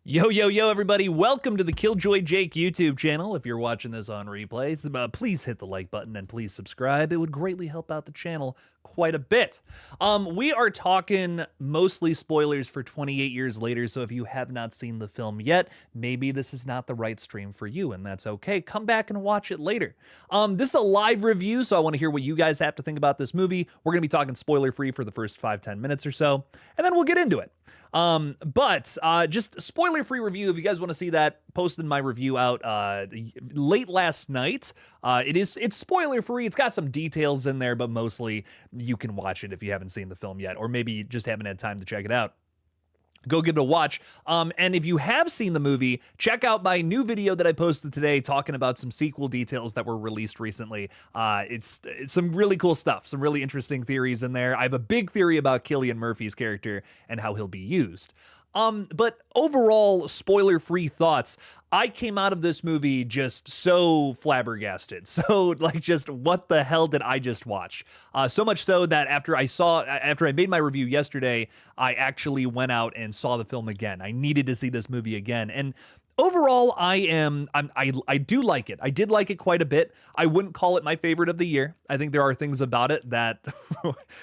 Yo, yo, yo, everybody. Welcome to the KillJoy Jake YouTube channel. If you're watching this on replay, please hit the like button and please subscribe. It would greatly help out the channel quite a bit. We are talking mostly spoilers for 28 Years Later, so if you have not seen the film yet, maybe this is not the right stream for you, and that's okay. Come back and watch it later. This is a live review, so I want to hear what you guys have to think about this movie. We're going to be talking spoiler-free for the first 5-10 minutes or so, and then we'll get into it. Just spoiler-free review. If you guys want to see that, posted my review out late last night. It's spoiler-free. It's got some details in there, but mostly you can watch it if you haven't seen the film yet, or maybe you just haven't had time to check it out. Go give it a watch. And if you have seen the movie, check out my new video that I posted today talking about some sequel details that were released recently. It's some really cool stuff, some really interesting theories in there. I have a big theory about Cillian Murphy's character and how he'll be used. But overall, spoiler-free thoughts. I came out of this movie just so flabbergasted. So, like, just what the hell did I just watch? So much so that after I made my review yesterday, I actually went out and saw the film again. I needed to see this movie again. And overall, I do like it. I did like it quite a bit. I wouldn't call it my favorite of the year. I think there are things about it that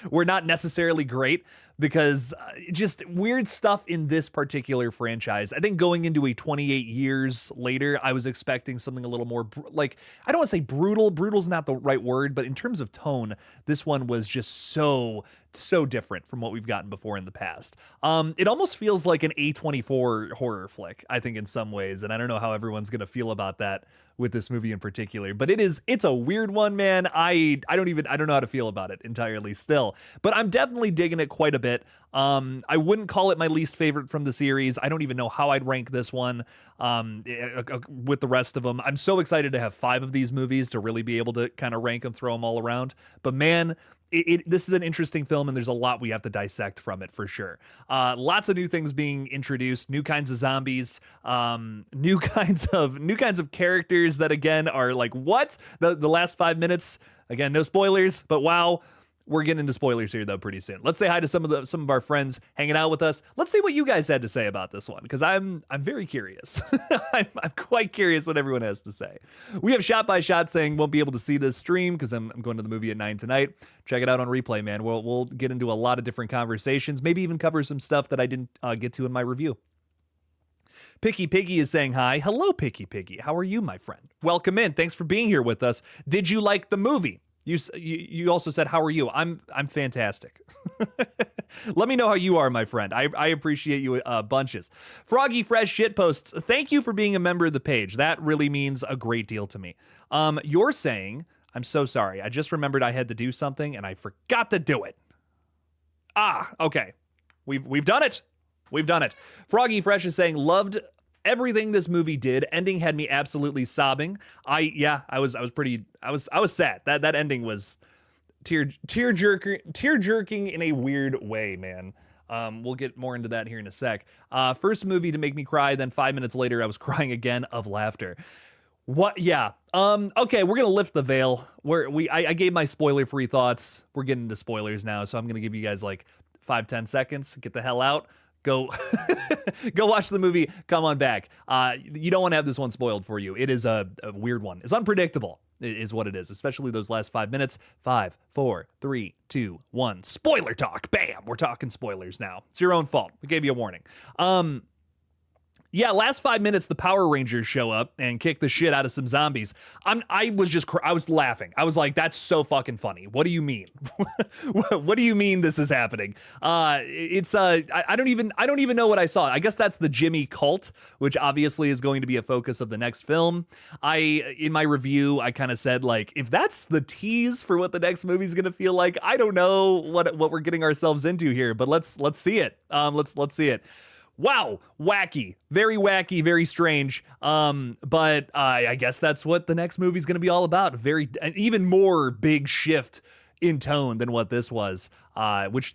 were not necessarily great, because just weird stuff in this particular franchise. I think going into a 28 years later, I was expecting something a little more, like, I don't want to say brutal. Brutal's not the right word, but in terms of tone, this one was just so different from what we've gotten before in the past. It almost feels like an A24 horror flick, I think, in some ways, and I don't know how everyone's gonna feel about that with this movie in particular, but it's a weird one, man. I don't know how to feel about it entirely still, but I'm definitely digging it quite a bit. I wouldn't call it my least favorite from the series. I don't even know how I'd rank this one with the rest of them. I'm so excited to have 5 of these movies to really be able to kind of rank them, throw them all around. But man, this is an interesting film, and there's a lot we have to dissect from it for sure. Lots of new things being introduced, new kinds of zombies, new kinds of characters that again are like, what? The last 5 minutes, again, no spoilers, but wow. We're getting into spoilers here, though, pretty soon. Let's say hi to some of our friends hanging out with us. Let's see what you guys had to say about this one, because I'm very curious. I'm quite curious what everyone has to say. We have Shot by Shot saying won't be able to see this stream because I'm going to the movie at 9 tonight. Check it out on replay, man. We'll get into a lot of different conversations, maybe even cover some stuff that I didn't get to in my review. Picky Piggy is saying hi. Hello, Picky Piggy. How are you, my friend? Welcome in. Thanks for being here with us. Did you like the movie? You also said, how are you? I'm fantastic. Let me know how you are, my friend. I appreciate you bunches. Froggy Fresh Shitposts, thank you for being a member of the page. That really means a great deal to me. You're saying, I'm so sorry. I just remembered I had to do something and I forgot to do it. Okay. We've done it. We've done it. Froggy Fresh is saying, loved everything this movie did. Ending had me absolutely sobbing. I was sad. That ending was tear jerking in a weird way, man. We'll get more into that here in a sec. First movie to make me cry, then 5 minutes later I was crying again of laughter. What? Yeah. Okay, we're gonna lift the veil. I gave my spoiler-free thoughts. We're getting into spoilers now, so I'm gonna give you guys like 5-10 seconds. Get the hell out. Go watch the movie, come on back. You don't want to have this one spoiled for you. It is a weird one. It's unpredictable, is what it is, especially those last 5 minutes. 5, 4, 3, 2, 1. Spoiler talk. Bam! We're talking spoilers now. It's your own fault. We gave you a warning. Yeah, last 5 minutes, the Power Rangers show up and kick the shit out of some zombies. I was laughing. I was like, that's so fucking funny. What do you mean? What do you mean this is happening? I don't even know what I saw. I guess that's the Jimmy cult, which obviously is going to be a focus of the next film. In my review, I kind of said, like, if that's the tease for what the next movie is going to feel like, I don't know what we're getting ourselves into here, but let's see it. Let's see it. Wow, wacky, very strange. But I guess that's what the next movie's going to be all about. An even more big shift in tone than what this was.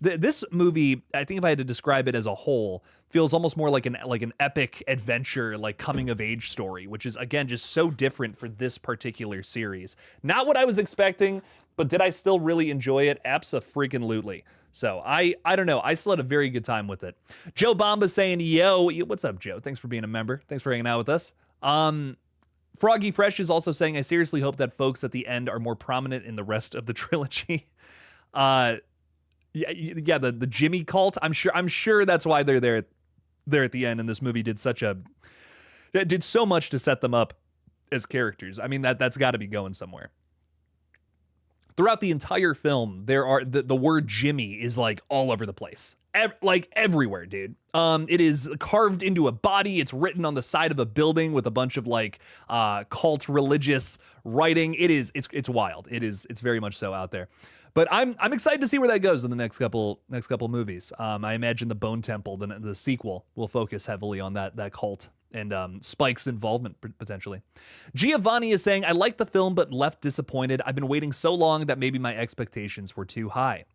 This movie, I think if I had to describe it as a whole, feels almost more like an epic adventure, like coming of age story, which is again just so different for this particular series. Not what I was expecting, but did I still really enjoy it? Abso-freaking-lutely. So I don't know. I still had a very good time with it. Joe Bomba saying, yo, what's up, Joe? Thanks for being a member. Thanks for hanging out with us. Froggy Fresh is also saying, I seriously hope that folks at the end are more prominent in the rest of the trilogy. Yeah, the Jimmy cult. I'm sure that's why they're there at the end. And this movie did so much to set them up as characters. I mean, that's got to be going somewhere. Throughout the entire film, there are the word Jimmy is like all over the place. Like everywhere, dude. It is carved into a body. It's written on the side of a building with a bunch of like cult religious writing. It's wild. It's very much so out there. But I'm excited to see where that goes in the next couple movies. I imagine the Bone Temple, the sequel, will focus heavily on that cult and Spike's involvement potentially. Giovanni is saying, I liked the film but left disappointed. I've been waiting so long that maybe my expectations were too high.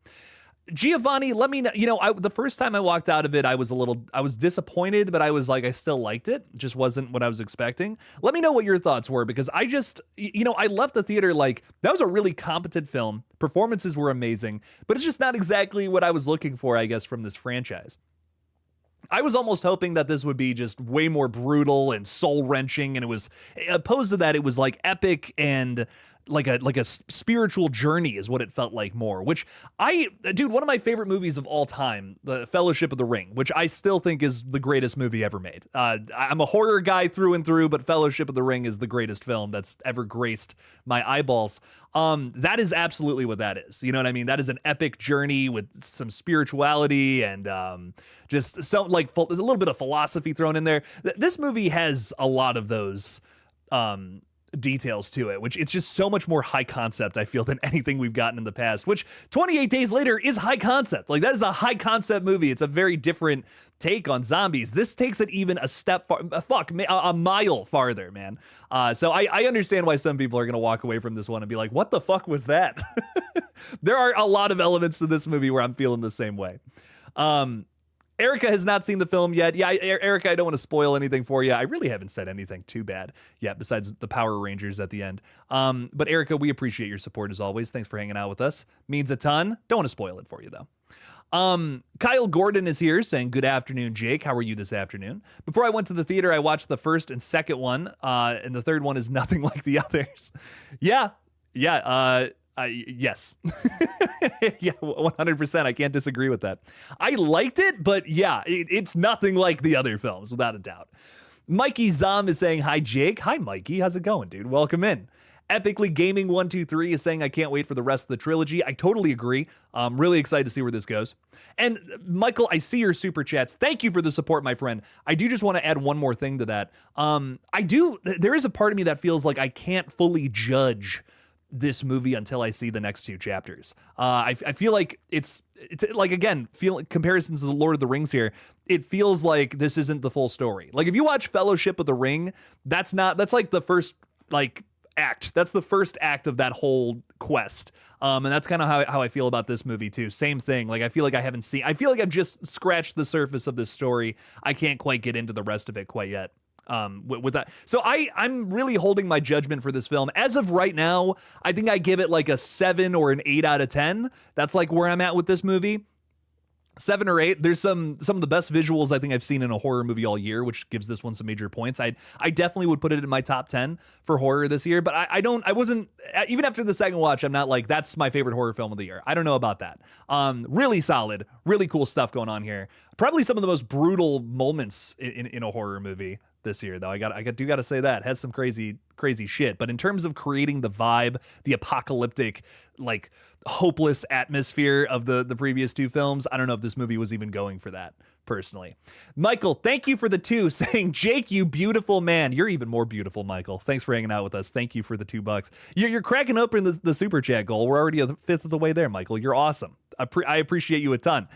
Giovanni, let me know. You know, the first time I walked out of it, I was disappointed, but I was like, I still liked it. It just wasn't what I was expecting. Let me know what your thoughts were, because I left the theater like, that was a really competent film. Performances were amazing, but it's just not exactly what I was looking for, I guess, from this franchise. I was almost hoping that this would be just way more brutal and soul-wrenching, and it was, opposed to that, it was like epic and like a spiritual journey is what it felt like more, which one of my favorite movies of all time, The Fellowship of the Ring, which I still think is the greatest movie ever made. I'm a horror guy through and through, but Fellowship of the Ring is the greatest film that's ever graced my eyeballs. That is absolutely what that is. You know what I mean? That is an epic journey with some spirituality and just some like there's a little bit of philosophy thrown in there. This movie has a lot of those details to it, which it's just so much more high concept, I feel, than anything we've gotten in the past, which 28 Days Later is high concept. Like, that is a high concept movie. It's a very different take on zombies. This takes it even a step a mile farther, man. So I understand why some people are going to walk away from this one and be like, what the fuck was that? There are a lot of elements to this movie where I'm feeling the same way. Erica has not seen the film yet. Yeah, Erica, I don't want to spoil anything for you. I really haven't said anything too bad yet, besides the Power Rangers at the end. But Erica, we appreciate your support as always. Thanks for hanging out with us. Means a ton. Don't want to spoil it for you, though. Kyle Gordon is here saying, good afternoon, Jake. How are you this afternoon? Before I went to the theater, I watched the first and second one, and the third one is nothing like the others. Yeah. Yes. Yeah, 100%. I can't disagree with that. I liked it, but yeah, it's nothing like the other films, without a doubt. Mikey Zom is saying, hi, Jake. Hi, Mikey. How's it going, dude? Welcome in. Epically Gaming 123 is saying, I can't wait for the rest of the trilogy. I totally agree. I'm really excited to see where this goes. And Michael, I see your super chats. Thank you for the support, my friend. I do just want to add one more thing to that. There is a part of me that feels like I can't fully judge this movie until I see the next two chapters. I feel like it's like, again, comparisons to the Lord of the Rings here, it feels like this isn't the full story. Like, if you watch Fellowship of the Ring, that's like the first act. That's the first act of that whole quest. And that's kind of how I feel about this movie too. Same thing. Like, I feel like I've just scratched the surface of this story. I can't quite get into the rest of it quite yet. With that. So I'm really holding my judgment for this film. As of right now, I think I give it like a 7 or an 8 out of 10. That's like where I'm at with this movie. 7 or 8. There's some of the best visuals I think I've seen in a horror movie all year, which gives this one some major points. I definitely would put it in my top 10 for horror this year, but I wasn't, even after the second watch, I'm not like, that's my favorite horror film of the year. I don't know about that. Really solid, really cool stuff going on here. Probably some of the most brutal moments in a horror movie this year, though. I do got to say that has some crazy shit. But in terms of creating the vibe, the apocalyptic, like, hopeless atmosphere of the previous two films, I don't know if this movie was even going for that, personally. Michael, thank you for the 2, saying, Jake, you beautiful man. You're even more beautiful, Michael. Thanks for hanging out with us. Thank you for the $2. You're cracking open the super chat goal. We're already a fifth of the way there, Michael. You're awesome. I appreciate you a ton.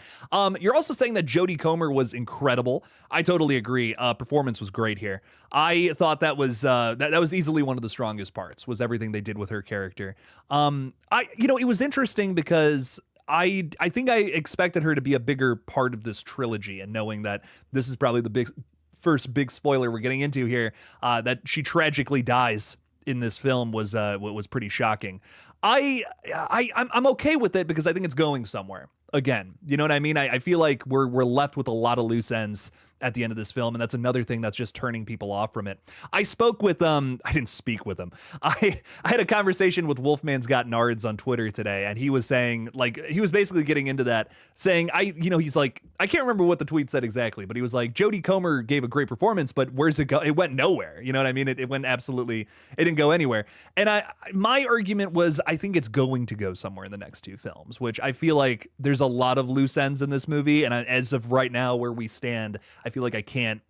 You're also saying that Jodie Comer was incredible. I totally agree. Performance was great here. I thought that was that was easily one of the strongest parts, was everything they did with her character. It was interesting because I think I expected her to be a bigger part of this trilogy, and knowing that this is probably the first big spoiler we're getting into here, that she tragically dies in this film was pretty shocking. I'm okay with it because I think it's going somewhere. again. You know what I mean? I feel like we're left with a lot of loose ends at the end of this film, and that's another thing that's just turning people off from it. I spoke with I didn't speak with him. I had a conversation with Wolfman's Got Nards on Twitter today, and he was saying, like, he was basically getting into that, saying, he's like, I can't remember what the tweet said exactly, but he was like, Jodie Comer gave a great performance, but where's it go? It went nowhere. You know what I mean? It went it didn't go anywhere. And my argument was, I think it's going to go somewhere in the next two films, which I feel like there's a lot of loose ends in this movie, and as of right now where we stand, I feel like I can't,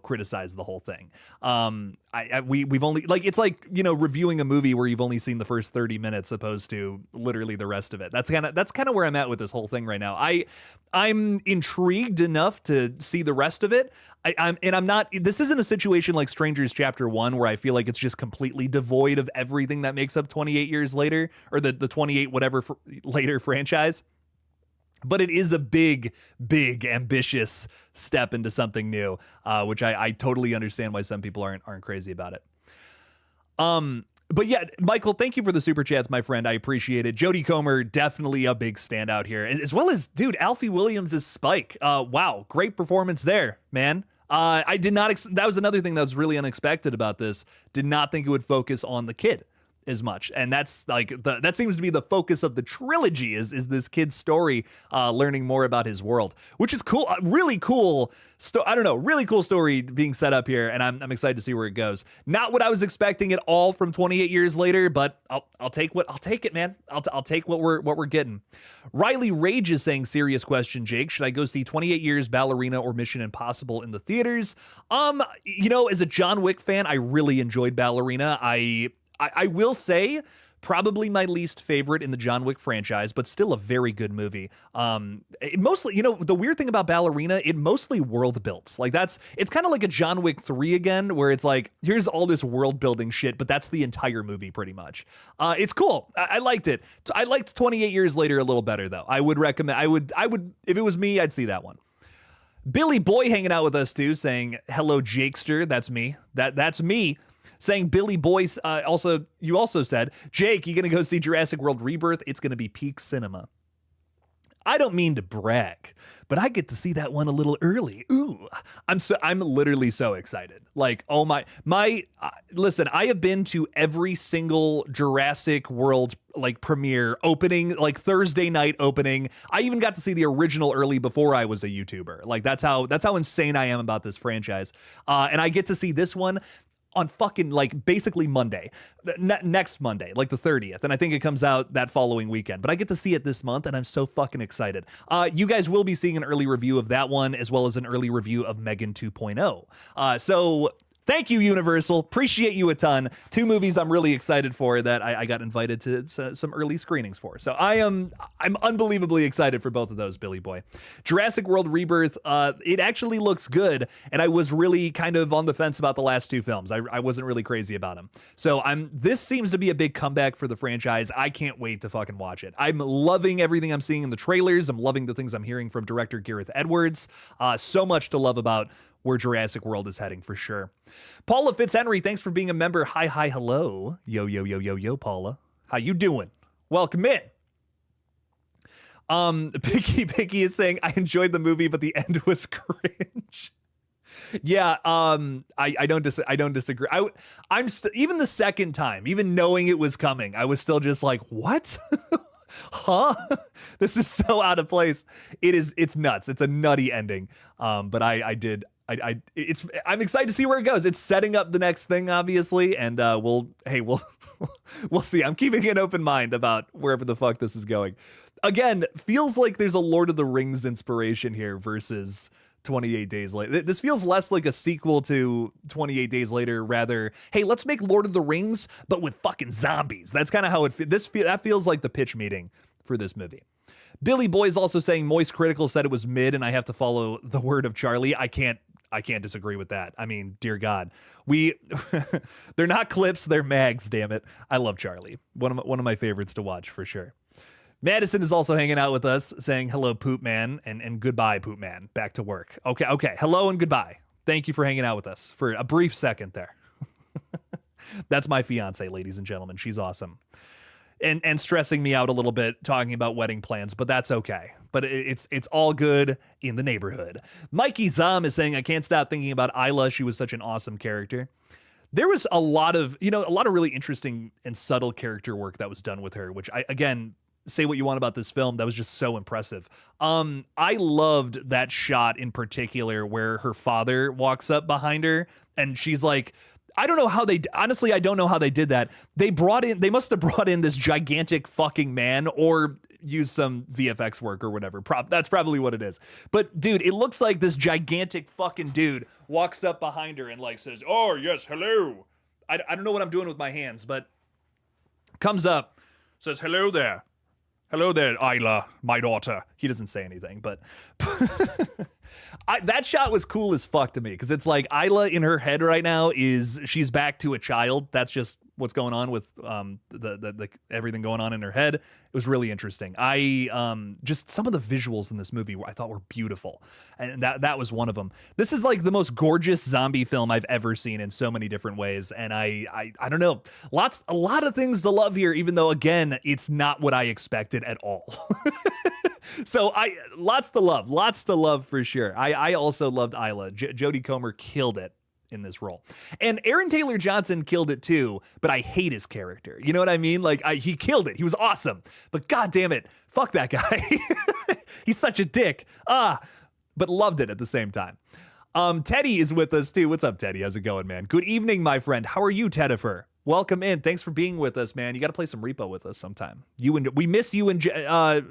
criticize the whole thing. We've only, like, it's like, reviewing a movie where you've only seen the first 30 minutes opposed to literally the rest of it. That's kind of where I'm at with this whole thing right now. I'm intrigued enough to see the rest of it. I'm not, this isn't a situation like Strangers Chapter 1 where I feel like it's just completely devoid of everything that makes up 28 Years Later, or the 28 whatever later franchise. But it is a big, big, ambitious step into something new, which I totally understand why some people aren't crazy about it. But yeah, Michael, thank you for the super chats, my friend. I appreciate it. Jodie Comer, definitely a big standout here, as well as, dude, Alfie Williams as Spike. Wow, great performance there, man. I did not. That was another thing that was really unexpected about this. Did not think it would focus on the kid as much, and that's like that seems to be the focus of the trilogy is this kid's story, learning more about his world, which is cool. Really cool. Really cool story being set up here, and I'm excited to see where it goes. Not what I was expecting at all from 28 Years Later, but I'll take it, man. I'll take what we're getting. Riley Rage is saying, serious question, Jake. Should I go see 28 Years, Ballerina, or Mission Impossible in the theaters? As a John Wick fan, I really enjoyed Ballerina. I will say probably my least favorite in the John Wick franchise, but still a very good movie. It mostly, the weird thing about Ballerina, it mostly world builds. Like it's kind of like a John Wick 3 again, where it's like, here's all this world building shit, but that's the entire movie pretty much. It's cool. I liked it. I liked 28 Years Later a little better though. I would recommend, I would, if it was me, I'd see that one. Billy Boy hanging out with us too, saying, hello, Jakester. That's me. That's me. Saying Billy Boyce, you also said, Jake, you gonna go see Jurassic World Rebirth? It's gonna be peak cinema. I don't mean to brag, but I get to see that one a little early. Ooh, I'm literally so excited. Like, oh listen, I have been to every single Jurassic World like premiere opening, like Thursday night opening. I even got to see the original early before I was a YouTuber. Like that's how insane I am about this franchise. And I get to see this one on fucking like basically Monday, next Monday, like the 30th. And I think it comes out that following weekend, but I get to see it this month and I'm so fucking excited. You guys will be seeing an early review of that one, as well as an early review of Megan 2.0. So thank you, Universal. Appreciate you a ton. Two movies I'm really excited for that I got invited to some early screenings for. So I'm unbelievably excited for both of those, Billy Boy. Jurassic World Rebirth, it actually looks good, and I was really kind of on the fence about the last two films. I wasn't really crazy about them. So this seems to be a big comeback for the franchise. I can't wait to fucking watch it. I'm loving everything I'm seeing in the trailers. I'm loving the things I'm hearing from director Gareth Edwards. So much to love about where Jurassic World is heading for sure. Paula Fitzhenry, thanks for being a member. Hi, hello. Yo, Paula. How you doing? Welcome in. Picky is saying, I enjoyed the movie, but the end was cringe. Yeah, I don't disagree. I'm even the second time, even knowing it was coming, I was still just like, what? Huh? This is so out of place. It's nuts. It's a nutty ending. But I'm excited to see where it goes. It's setting up the next thing, obviously, and we'll see. I'm keeping an open mind about wherever the fuck this is going. Again, feels like there's a Lord of the Rings inspiration here versus 28 Days Later. This feels less like a sequel to 28 Days Later, rather, hey, let's make Lord of the Rings, but with fucking zombies. That's kind of how that feels like the pitch meeting for this movie. Billy Boy's also saying Moist Critical said it was mid, and I have to follow the word of Charlie. I can't disagree with that. I mean, dear God, they're not clips, they're mags. Damn it, I love Charlie. One of my favorites to watch for sure. Madison is also hanging out with us, saying hello, Poop Man, and goodbye, Poop Man. Back to work. Okay. Hello and goodbye. Thank you for hanging out with us for a brief second there. That's my fiance, ladies and gentlemen. She's awesome. and stressing me out a little bit talking about wedding plans, but that's okay. But it's all good in the neighborhood. Mikey Zom is saying, I can't stop thinking about Isla. She was such an awesome character. There was a lot of really interesting and subtle character work that was done with her, which again, say what you want about this film, that was just so impressive. I loved that shot in particular where her father walks up behind her and she's like, I don't know how honestly, I don't know how they did that. They must have brought in this gigantic fucking man or use some VFX work or whatever. That's probably what it is. But dude, it looks like this gigantic fucking dude walks up behind her and like says, oh yes, hello. I don't know what I'm doing with my hands, but comes up, says, hello there, Isla, my daughter. He doesn't say anything, but that shot was cool as fuck to me because it's like Isla in her head right now she's back to a child. That's just what's going on with the everything going on in her head. It was really interesting. Just some of the visuals in this movie I thought were beautiful, and that was one of them. This is like the most gorgeous zombie film I've ever seen in so many different ways, and I don't know, a lot of things to love here, even though again it's not what I expected at all. So lots to love for sure. I also loved Isla. Jodie Comer killed it in this role, and Aaron Taylor Johnson killed it too, but I hate his character. You know what I mean? Like he killed it. He was awesome, but god damn it, fuck that guy. He's such a dick. But loved it at the same time. Teddy is with us too. What's up, Teddy? How's it going, man? Good evening, my friend. How are you, Tedifer? Welcome in. Thanks for being with us, man. You got to play some Repo with us sometime. We miss you, and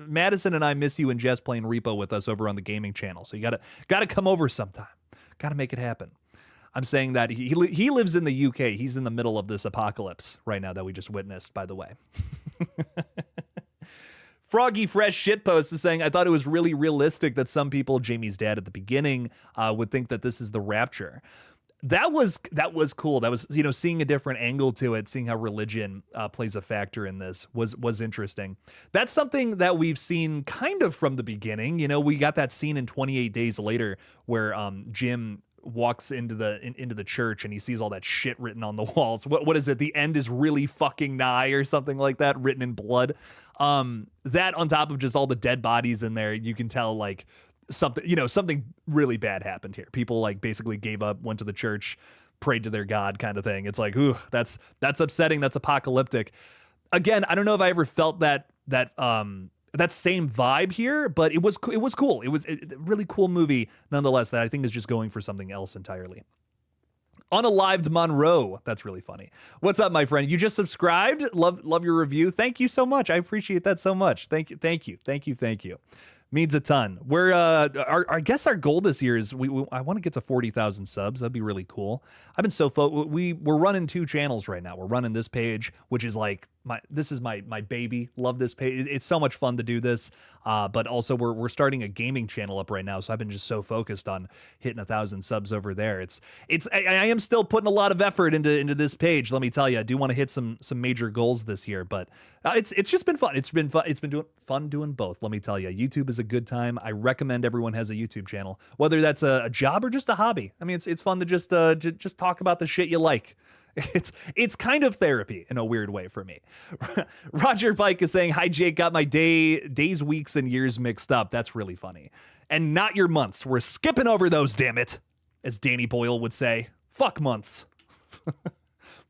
Madison and I miss you and Jess playing Repo with us over on the gaming channel. So you gotta come over sometime. Gotta make it happen. I'm saying that he lives in the UK. He's in the middle of this apocalypse right now that we just witnessed, by the way. Froggy Fresh Shitpost is saying, I thought it was really realistic that some people, Jamie's dad at the beginning, would think that this is the rapture. That was cool. That was, seeing a different angle to it, seeing how religion plays a factor in this was interesting. That's something that we've seen kind of from the beginning. We got that scene in 28 Days Later where Jim walks into the church and he sees all that shit written on the walls. What is it? The end is really fucking nigh or something like that, written in blood. That on top of just all the dead bodies in there, you can tell like something really bad happened here. People like basically gave up, went to the church, prayed to their God kind of thing. It's like, ooh, that's upsetting. That's apocalyptic. Again, I don't know if I ever felt that same vibe here, but it was cool. It was a really cool movie nonetheless that I think is just going for something else entirely. Unalived Monroe. That's really funny. What's up, my friend? You just subscribed? Love your review. Thank you so much. I appreciate that so much. Thank you. Means a ton. We're I guess our goal this year is I want to get to 40,000 subs. That'd be really cool. I've been so we're running 2 channels right now. We're running this page, which is like this is my baby. Love this page. It's so much fun to do this. But also we're starting a gaming channel up right now. So I've been just so focused on hitting 1,000 subs over there. I am still putting a lot of effort into this page. Let me tell you, I do want to hit some major goals this year, but it's just been fun. It's been fun doing both. Let me tell you, YouTube is a good time. I recommend everyone has a YouTube channel, whether that's a job or just a hobby. I mean, it's fun to just talk about the shit you like. It's kind of therapy in a weird way for me. Roger Pike is saying, hi, Jake, got my days, weeks, and years mixed up. That's really funny. And not your months. We're skipping over those, damn it. As Danny Boyle would say, fuck months.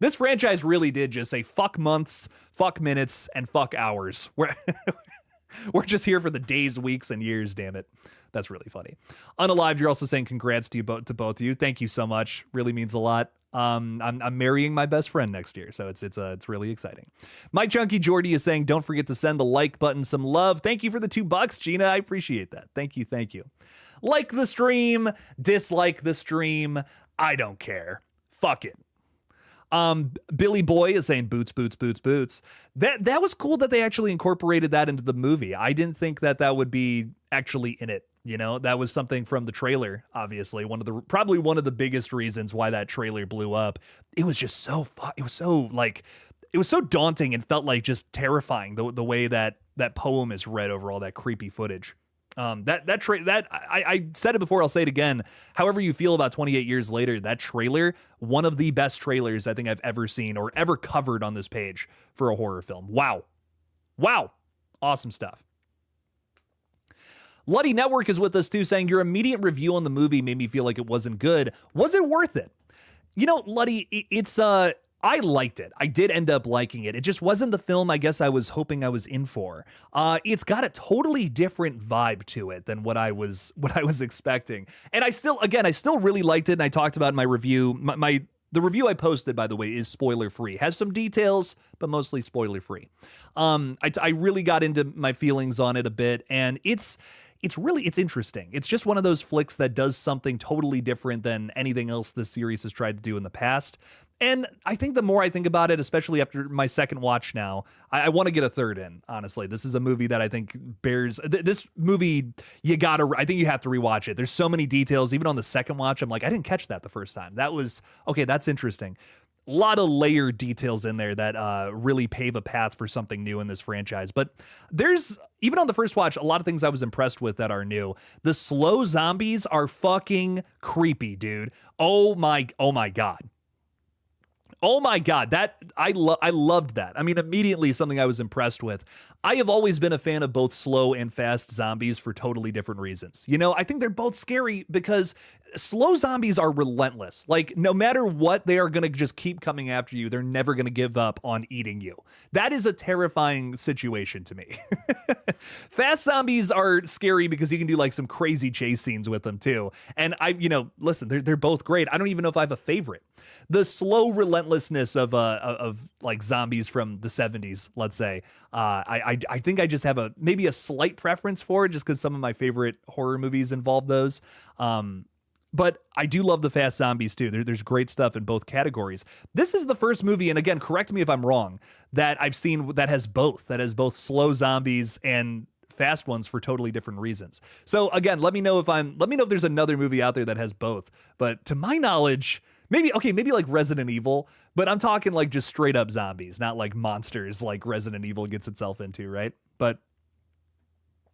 This franchise really did just say fuck months, fuck minutes, and fuck hours. We're just here for the days, weeks, and years, damn it. That's really funny. Unalived, you're also saying congrats to both of you. Thank you so much. Really means a lot. I'm marrying my best friend next year, so it's really exciting. Mike Chunky Jordy is saying, don't forget to send the like button some love. Thank you for the $2, Gina. I appreciate that. Thank you. Like the stream, dislike the stream. I don't care. Fuck it. Billy Boy is saying boots. That was cool that they actually incorporated that into the movie. I didn't think that would be actually in it. That was something from the trailer, obviously. Probably one of the biggest reasons why that trailer blew up. It was just so fun. It was so daunting and felt like just terrifying the way that poem is read over all that creepy footage. I said it before, I'll say it again. However you feel about 28 years later, that trailer, one of the best trailers I think I've ever seen or ever covered on this page for a horror film. Wow. Wow. Awesome stuff. Luddy Network is with us too, saying your immediate review on the movie made me feel like it wasn't good. Was it worth it? You know, Luddy, it's I liked it. I did end up liking it. It just wasn't the film I guess I was hoping I was in for. It's got a totally different vibe to it than what I was expecting. And I still really liked it, and I talked about in my review. The review I posted, by the way, is spoiler-free. Has some details, but mostly spoiler-free. I really got into my feelings on it a bit, and it's interesting. It's just one of those flicks that does something totally different than anything else this series has tried to do in the past. And I think the more I think about it, especially after my second watch now, I want to get a third in, honestly. This is a movie that I think bears... This movie, I think you have to rewatch it. There's so many details. Even on the second watch, I'm like, I didn't catch that the first time. That was... Okay, that's interesting. A lot of layered details in there that really pave a path for something new in this franchise. But there's, even on the first watch, a lot of things I was impressed with that are new. The slow zombies are fucking creepy, dude. Oh my God. Oh my God, that I loved that. I mean, immediately something I was impressed with. I have always been a fan of both slow and fast zombies for totally different reasons. You know, I think they're both scary because slow zombies are relentless. Like, no matter what, they are going to just keep coming after you. They're never going to give up on eating you. That is a terrifying situation to me. Fast zombies are scary because you can do like some crazy chase scenes with them too. And listen, they're both great. I don't even know if I have a favorite. The slow relentlessness of like zombies from the 70s, let's say, I think I just have maybe a slight preference for it just because some of my favorite horror movies involve those. But I do love the fast zombies too. There's great stuff in both categories. This is the first movie, and again, correct me if I'm wrong, that I've seen that has both slow zombies and fast ones for totally different reasons. So again, let me know if there's another movie out there that has both. But to my knowledge, maybe like Resident Evil, but I'm talking like just straight up zombies, not like monsters like Resident Evil gets itself into, right? But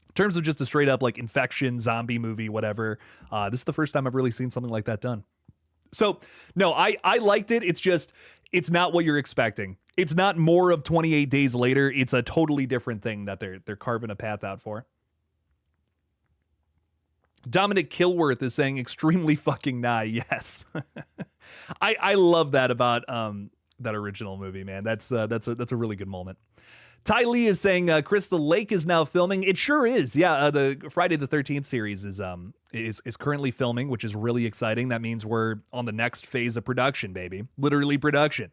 in terms of just a straight up like infection zombie movie, whatever, this is the first time I've really seen something like that done. So no, I liked it. It's not what you're expecting. It's not more of 28 Days Later. It's a totally different thing that they're carving a path out for. Dominic Kilworth is saying extremely fucking nigh. Yes. I love that about that original movie, man. That's a really good moment. Ty Lee is saying Crystal Lake is now filming. It sure is. Yeah, the Friday the 13th series is currently filming, which is really exciting. That means we're on the next phase of production, baby. Literally production.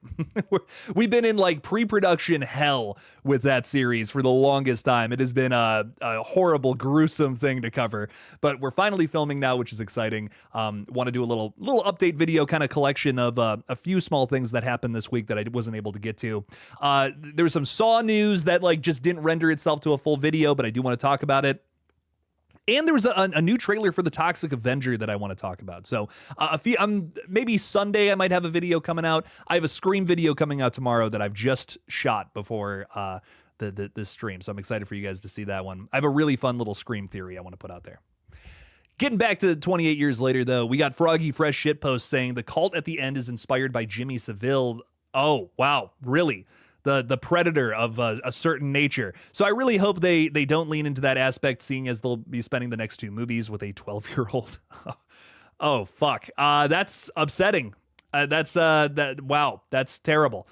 We've been in like pre-production hell with that series for the longest time. It has been a horrible, gruesome thing to cover, but we're finally filming now, which is exciting. Want to do a little update video kind of collection of a few small things that happened this week that I wasn't able to get to. There's some Saw news that like just didn't render itself to a full video, but I do want to talk about it. And there was a new trailer for the Toxic Avenger that I want to talk about. So maybe Sunday I might have a video coming out. I have a Scream video coming out tomorrow that I've just shot before this stream. So I'm excited for you guys to see that one. I have a really fun little Scream theory I want to put out there. Getting back to 28 years later, though, we got Froggy Fresh Shitpost saying the cult at the end is inspired by Jimmy Savile. Oh, wow. Really? The predator of a certain nature. So I really hope they don't lean into that aspect, seeing as they'll be spending the next two movies with a 12-year-old. Oh, fuck. That's upsetting. Wow, that's terrible.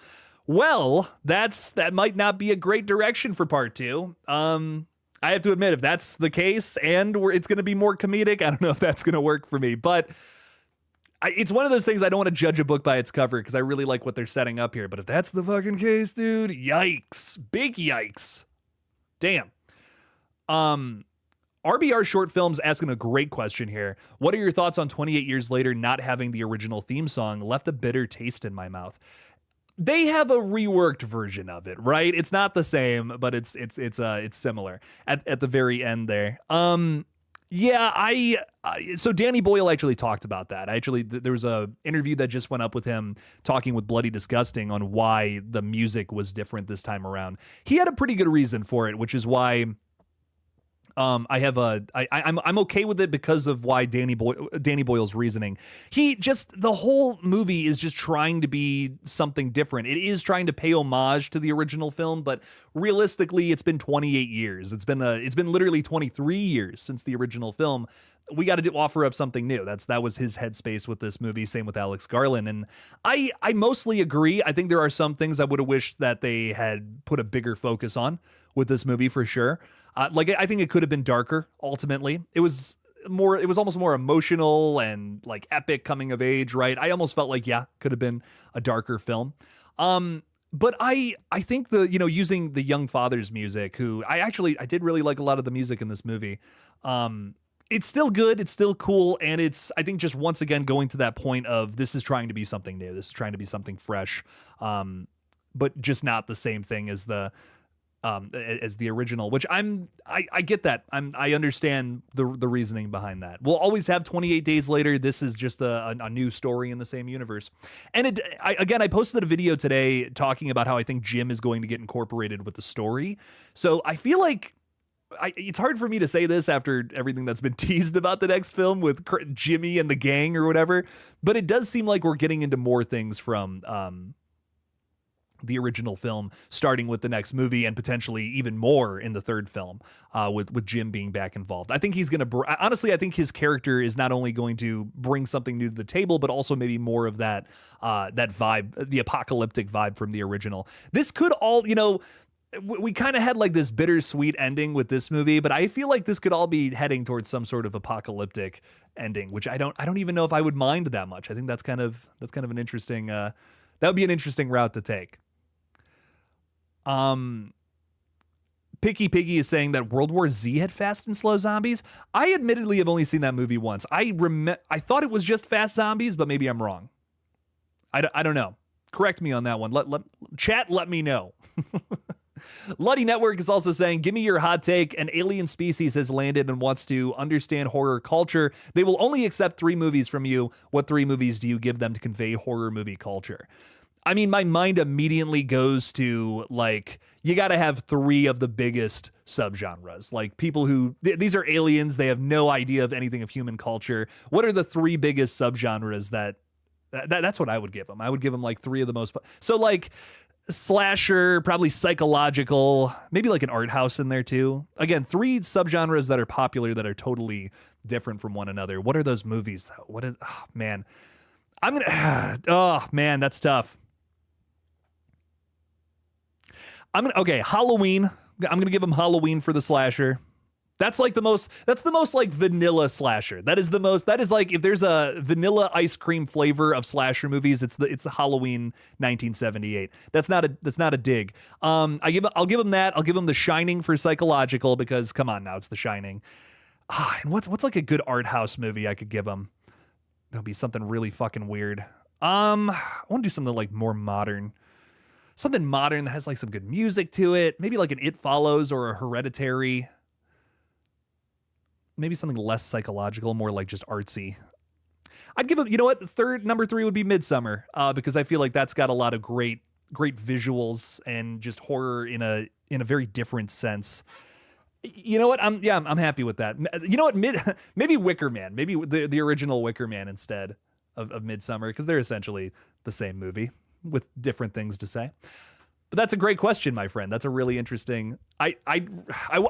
Well, that might not be a great direction for part two. I have to admit, if that's the case and it's going to be more comedic, I don't know if that's going to work for me, but it's one of those things I don't want to judge a book by its cover because I really like what they're setting up here. But if that's the fucking case, dude, yikes. Big yikes. Damn. RBR Short Films asking a great question here. What are your thoughts on 28 years later not having the original theme song? Left a bitter taste in my mouth. They have a reworked version of it, right? It's not the same, but it's similar at the very end there. Yeah, so Danny Boyle actually talked about that. There was a interview that just went up with him talking with Bloody Disgusting on why the music was different this time around. He had a pretty good reason for it, which is why I'm okay with it because of why Danny Boyle's reasoning. The whole movie is just trying to be something different. It is trying to pay homage to the original film, but realistically, it's been 28 years. It's been literally 23 years since the original film. We got to offer up something new. That was his headspace with this movie. Same with Alex Garland, and I mostly agree. I think there are some things I would have wished that they had put a bigger focus on with this movie for sure. I think it could have been darker. Ultimately, it was almost more emotional and like epic coming of age, right? I almost felt like, could have been a darker film. But I think using the young father's music, who I did really like a lot of the music in this movie. It's still good. It's still cool. And I think just once again, going to that point of this is trying to be something new. This is trying to be something fresh. But just not the same thing as the original, which I get that. I understand the reasoning behind that. We'll always have 28 Days Later. This is just a new story in the same universe. And I posted a video today talking about how I think Jim is going to get incorporated with the story. So I feel like it's hard for me to say this after everything that's been teased about the next film with Jimmy and the gang or whatever, but it does seem like we're getting into more things from the original film, starting with the next movie and potentially even more in the third film, with Jim being back involved. I think he's going to, honestly, I think his character is not only going to bring something new to the table, but also maybe more of that vibe, the apocalyptic vibe from the original. This could all, we kind of had like this bittersweet ending with this movie, but I feel like this could all be heading towards some sort of apocalyptic ending, which I don't even know if I would mind that much. I think that's kind of an interesting, that would be an interesting route to take. Picky Piggy is saying that World War Z had fast and slow zombies. I admittedly have only seen that movie once. I thought it was just fast zombies, but maybe I'm wrong. I don't know. Correct me on that one. Let me know. Luddy Network is also saying, give me your hot take. An alien species has landed and wants to understand horror culture. They will only accept 3 movies from you. What 3 movies do you give them to convey horror movie culture? I mean, my mind immediately goes to, like, you got to have 3 of the biggest subgenres. Like, people who, these are aliens, they have no idea of anything of human culture. What are the 3 biggest subgenres that's what I would give them. I would give them, like, 3 of the most, so, like, slasher, probably psychological, maybe like an art house in there too. Again, 3 subgenres that are popular that are totally different from one another. What are those movies, though? Oh, man. Oh, man, that's tough. Okay, Halloween. I'm gonna give them Halloween for the slasher. That's the most like vanilla slasher. That is like, if there's a vanilla ice cream flavor of slasher movies, it's the Halloween 1978. That's not a dig. I'll give them that. I'll give them The Shining for psychological, because come on now, it's The Shining. And what's like a good art house movie I could give them? That'll be something really fucking weird. I want to do something like more modern. Something modern that has like some good music to it. Maybe like an It Follows or a Hereditary. Maybe something less psychological, more like just artsy. I'd give it, you know what? Number 3 would be Midsommar, because I feel like that's got a lot of great visuals and just horror in a very different sense. You know what? I'm happy with that. You know what? Maybe Wicker Man. Maybe the original Wicker Man instead of Midsommar, because they're essentially the same movie with different things to say. But that's a great question, my friend. That's a really interesting. I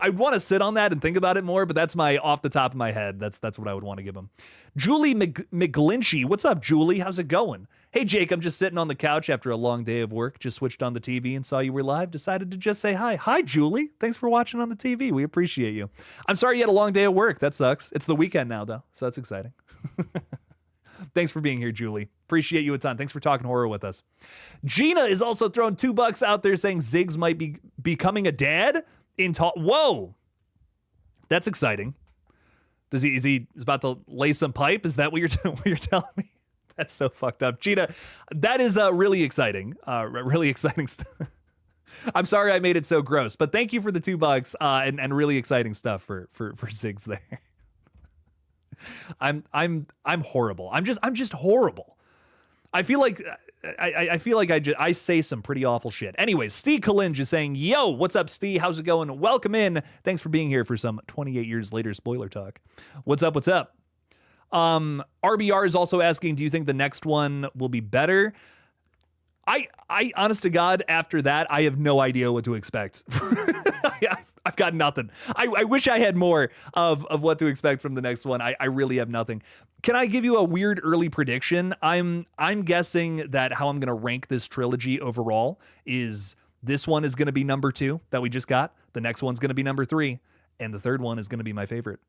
want to sit on that and think about it more, but that's my off the top of my head. That's what I would want to give him. Julie McGlinchey, what's up, Julie? How's it going? Hey, Jake, I'm just sitting on the couch after a long day of work. Just switched on the TV and saw you were live. Decided to just say hi. Hi, Julie. Thanks for watching on the TV. We appreciate you. I'm sorry you had a long day of work. That sucks. It's the weekend now, though, so that's exciting. Thanks for being here, Julie. Appreciate you a ton. Thanks for talking horror with us. Gina is also throwing $2 out there saying Ziggs might be becoming a dad in Whoa, that's exciting. Is he about to lay some pipe? Is that what you're telling me? That's so fucked up, Gina. That is really exciting. Really exciting stuff. I'm sorry I made it so gross, but thank you for the $2 and really exciting stuff for Ziggs there. I'm horrible. I'm just horrible. I feel like I feel like I say some pretty awful shit. Anyways, Steve Kalinj is saying, yo, what's up, Steve? How's it going? Welcome in. Thanks for being here for some 28 years later spoiler talk. What's up? What's up? RBR is also asking, do you think the next one will be better? I honest to God, after that, I have no idea what to expect. I've got nothing. I wish I had more of what to expect from the next one. I really have nothing. Can I give you a weird early prediction? I'm guessing that how I'm going to rank this trilogy overall is this one is going to be number 2 that we just got. The next one's going to be number 3. And the third one is going to be my favorite.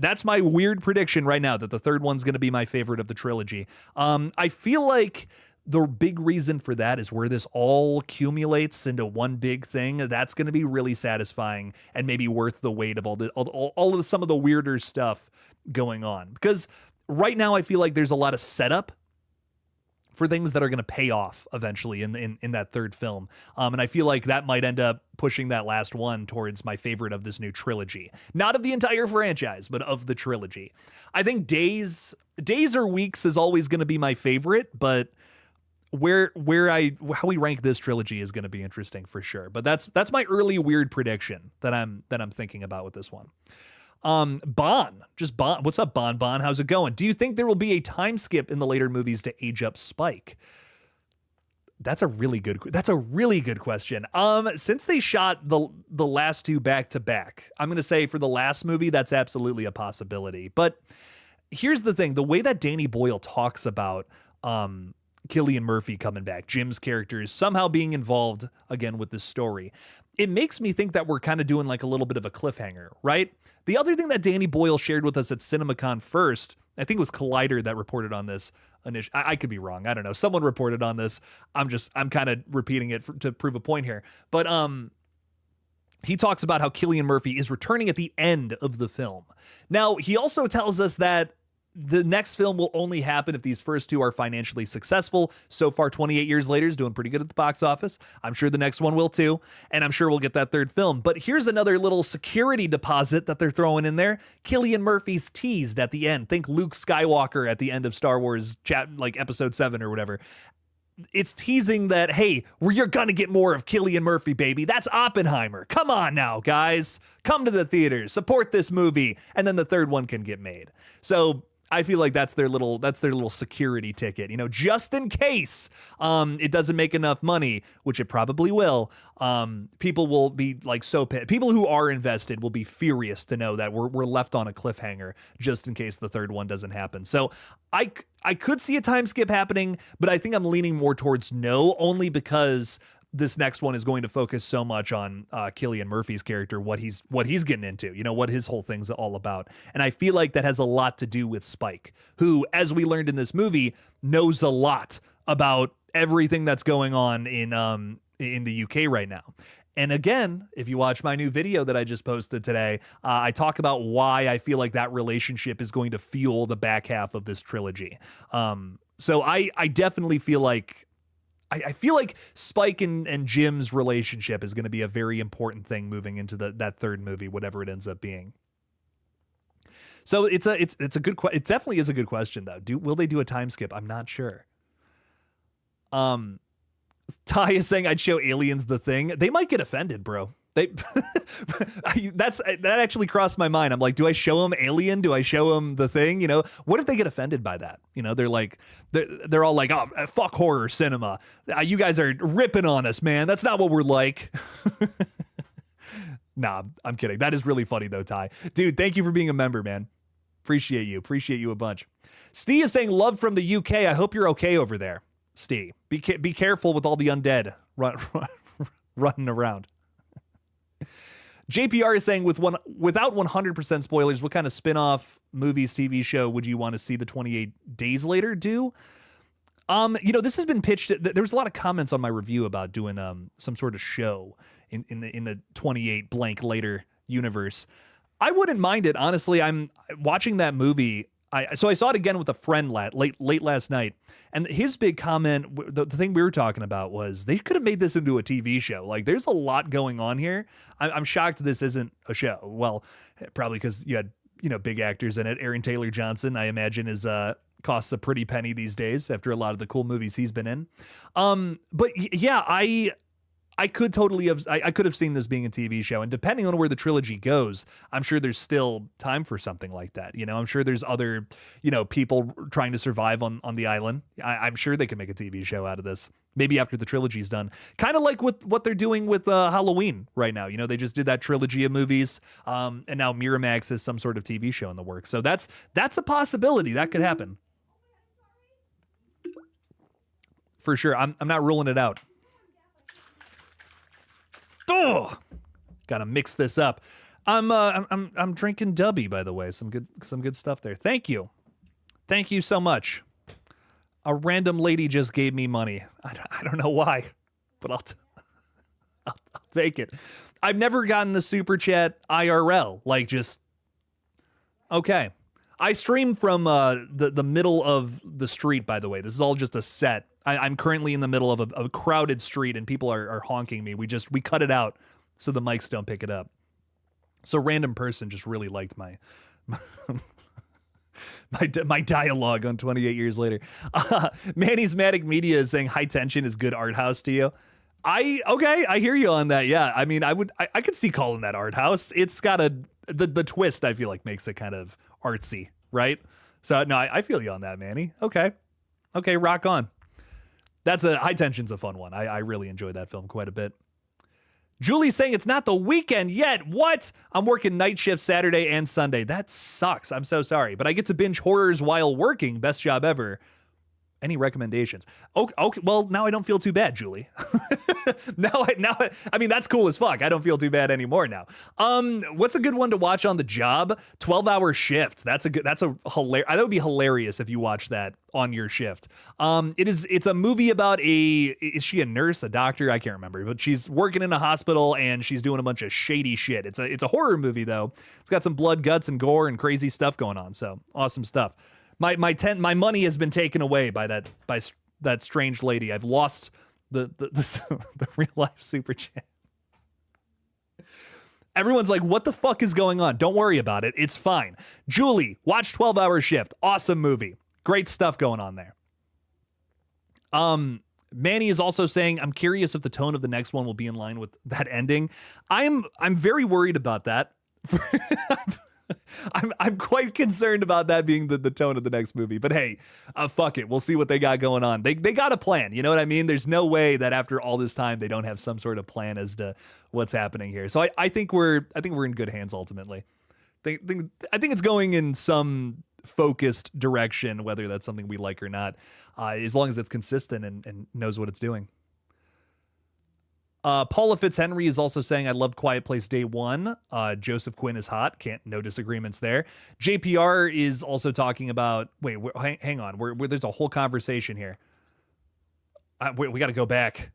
That's my weird prediction right now, that the third one's going to be my favorite of the trilogy. I feel like the big reason for that is where this all accumulates into one big thing. That's going to be really satisfying and maybe worth the weight of all of some of the weirder stuff going on. Because right now I feel like there's a lot of setup for things that are going to pay off eventually in that third film. And I feel like that might end up pushing that last one towards my favorite of this new trilogy. Not of the entire franchise, but of the trilogy. I think Days or Weeks is always going to be my favorite, but how we rank this trilogy is going to be interesting for sure. But that's my early weird prediction that I'm thinking about with this one. Bon. What's up, Bon? How's it going? Do you think there will be a time skip in the later movies to age up Spike? That's a really good question. Since they shot the last 2 back to back, I'm going to say for the last movie, that's absolutely a possibility. But here's the thing, the way that Danny Boyle talks about, Cillian Murphy coming back, Jim's character is somehow being involved again with this story. It makes me think that we're kind of doing like a little bit of a cliffhanger, right? The other thing that Danny Boyle shared with us at CinemaCon first, I think it was Collider that reported on this. I could be wrong. I don't know. Someone reported on this. I'm kind of repeating it to prove a point here. But he talks about how Cillian Murphy is returning at the end of the film. Now, he also tells us that the next film will only happen if these first 2 are financially successful. So far, 28 years later, is doing pretty good at the box office. I'm sure the next one will too, and I'm sure we'll get that third film. But here's another little security deposit that they're throwing in there. Cillian Murphy's teased at the end. Think Luke Skywalker at the end of Star Wars, like Episode 7 or whatever. It's teasing that, hey, you're gonna get more of Cillian Murphy, baby. That's Oppenheimer. Come on now, guys. Come to the theaters, support this movie, and then the third one can get made. So I feel like that's their little security ticket, just in case it doesn't make enough money, which it probably will. People will be like so pissed. People who are invested will be furious to know that we're left on a cliffhanger just in case the third one doesn't happen. So I could see a time skip happening, but I think I'm leaning more towards no, only because this next one is going to focus so much on Cillian Murphy's character, what he's getting into, what his whole thing's all about. And I feel like that has a lot to do with Spike, who, as we learned in this movie, knows a lot about everything that's going on in the UK right now. And again, if you watch my new video that I just posted today, I talk about why I feel like that relationship is going to fuel the back half of this trilogy. So I definitely feel like I feel like Spike and Jim's relationship is going to be a very important thing moving into that third movie, whatever it ends up being. So it's a good it definitely is a good question though. Will they do a time skip? I'm not sure. Ty is saying I'd show aliens The Thing. They might get offended, bro. That actually crossed my mind. I'm like, do I show them Alien? Do I show them The Thing? What if they get offended by that? They're like, they're all like, oh, fuck horror cinema. You guys are ripping on us, man. That's not what we're like. Nah, I'm kidding. That is really funny though, Ty. Dude, thank you for being a member, man. Appreciate you a bunch. Steve is saying love from the UK. I hope you're okay over there, Steve. Be careful with all the undead running around. JPR is saying without 100% spoilers, what kind of spin-off movies, TV show would you want to see the 28 Days Later do? This has been pitched. There was a lot of comments on my review about doing some sort of show in the 28 blank later universe. I wouldn't mind it, honestly. I'm watching that movie. So I saw it again with a friend late last night, and his big comment, the thing we were talking about, was they could have made this into a TV show. Like, there's a lot going on here. I'm shocked this isn't a show. Well, probably because you had big actors in it. Aaron Taylor Johnson, I imagine, is costs a pretty penny these days after a lot of the cool movies he's been in. But yeah, I could totally have, I could have seen this being a TV show, and depending on where the trilogy goes, I'm sure there's still time for something like that. You know, I'm sure there's other, you know, people trying to survive on the island. I'm sure they could make a TV show out of this. Maybe after the trilogy's done, kind of like what they're doing with Halloween right now. You know, they just did that trilogy of movies, and now Miramax has some sort of TV show in the works. So that's a possibility that could happen for sure. I'm not ruling it out. Oh, gotta mix this up. I'm drinking Dubby, by the way. Some good stuff there. Thank you so much. A random lady just gave me money. I don't know why, but I'll take it. I've never gotten the super chat IRL. Like, just okay. I stream from the middle of the street, by the way. This is all just a set. I'm currently in the middle of a crowded street, and people are honking me. We cut it out so the mics don't pick it up. So random person just really liked my my dialogue on 28 years later. Manny's Matic Media is saying High Tension is good art house to you. I hear you on that. Yeah, I mean, I could see calling that art house. It's got the twist, I feel like, makes it kind of artsy, right? So no, I feel you on that, Manny. Okay, rock on. That's High Tension's a fun one. I really enjoyed that film quite a bit. Julie's saying it's not the weekend yet. What? I'm working night shift Saturday and Sunday. That sucks. I'm so sorry. But I get to binge horrors while working. Best job ever. Any recommendations? Okay. Well, now I don't feel too bad, Julie. I mean, that's cool as fuck. I don't feel too bad anymore now. What's a good one to watch on the job? 12-hour shift. That's a hilarious. That would be hilarious if you watch that on your shift. It's a movie about is she a nurse, a doctor? I can't remember, but she's working in a hospital and she's doing a bunch of shady shit. It's a horror movie though. It's got some blood, guts, and gore and crazy stuff going on. So awesome stuff. My money has been taken away by that strange lady. I've lost the real life super chat. Everyone's like, what the fuck is going on? Don't worry about it. It's fine. Julie, watch 12-Hour Shift. Awesome movie. Great stuff going on there. Manny is also saying, I'm curious if the tone of the next one will be in line with that ending. I'm very worried about that. I'm quite concerned about that being the tone of the next movie. But hey, fuck it. We'll see what they got going on. They got a plan. You know what I mean? There's no way that after all this time they don't have some sort of plan as to what's happening here. So I think we're in good hands ultimately. I think it's going in some focused direction, whether that's something we like or not, as long as it's consistent and knows what it's doing. Paula Fitzhenry is also saying, I loved Quiet Place Day 1. Joseph Quinn is hot. No disagreements there. JPR is also talking about, wait, hang on. There's a whole conversation here. We got to go back.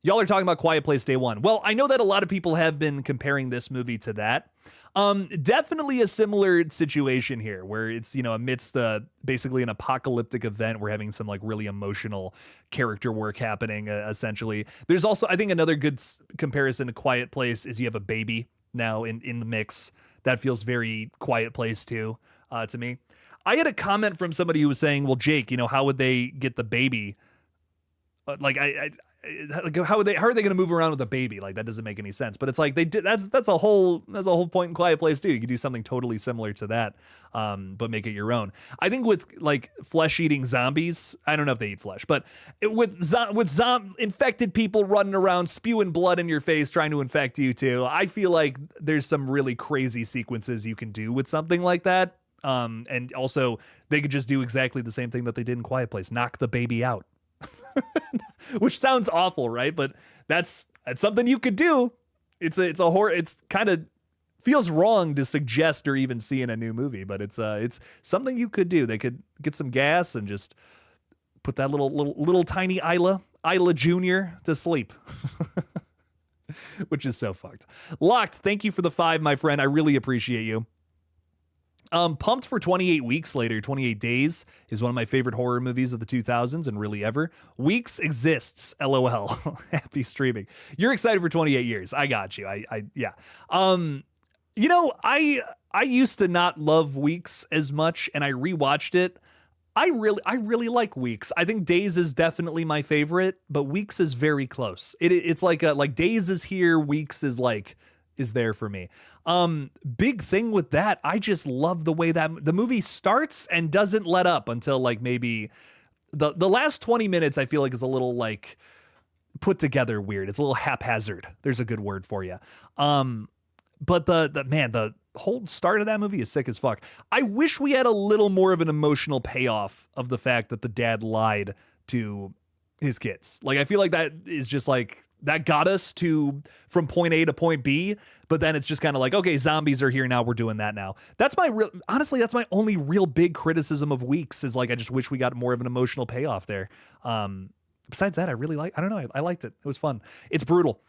Y'all are talking about Quiet Place Day 1. Well, I know that a lot of people have been comparing this movie to that. Definitely a similar situation here where it's, amidst basically an apocalyptic event, we're having some like really emotional character work happening, essentially. There's also, I think, another good comparison to Quiet Place is you have a baby now in the mix. That feels very Quiet Place too, to me. I had a comment from somebody who was saying, well, Jake, how would they get the baby? How are they going to move around with a baby? Like, that doesn't make any sense. But it's like that's a whole point in Quiet Place too. You could do something totally similar to that, but make it your own. I think with like flesh-eating zombies, I don't know if they eat flesh, but with infected people running around spewing blood in your face trying to infect you too, I feel like there's some really crazy sequences you can do with something like that. And also they could just do exactly the same thing that they did in Quiet Place, knock the baby out. Which sounds awful, right? But that's something you could do. It's a horror. It's kind of feels wrong to suggest or even see in a new movie, but it's something you could do. They could get some gas and just put that little tiny Isla Jr. to sleep. Which is so fucked. Locked, thank you for the 5, my friend. I really appreciate you. Pumped for 28 Weeks Later. 28 Days is one of my favorite horror movies of the 2000s and really ever. Weeks exists. LOL. Happy streaming. You're excited for 28 years. I got you. Yeah. You know, I used to not love Weeks as much, and I rewatched it. I really like Weeks. I think Days is definitely my favorite, but Weeks is very close. It's like Days is here, Weeks is there for me. Big thing with that, I just love the way that the movie starts and doesn't let up until like maybe the last 20 minutes. I feel like is a little like put together weird. It's a little haphazard. There's a good word for you. But the whole start of that movie is sick as fuck. I wish we had a little more of an emotional payoff of the fact that the dad lied to his kids. Like, I feel like that is just like, that got us to from point A to point B, but then it's just kind of like, okay, zombies are here now. We're doing that now. Honestly, that's my only real big criticism of Weeks is like, I just wish we got more of an emotional payoff there. Besides that, I don't know. I liked it. It was fun. It's brutal.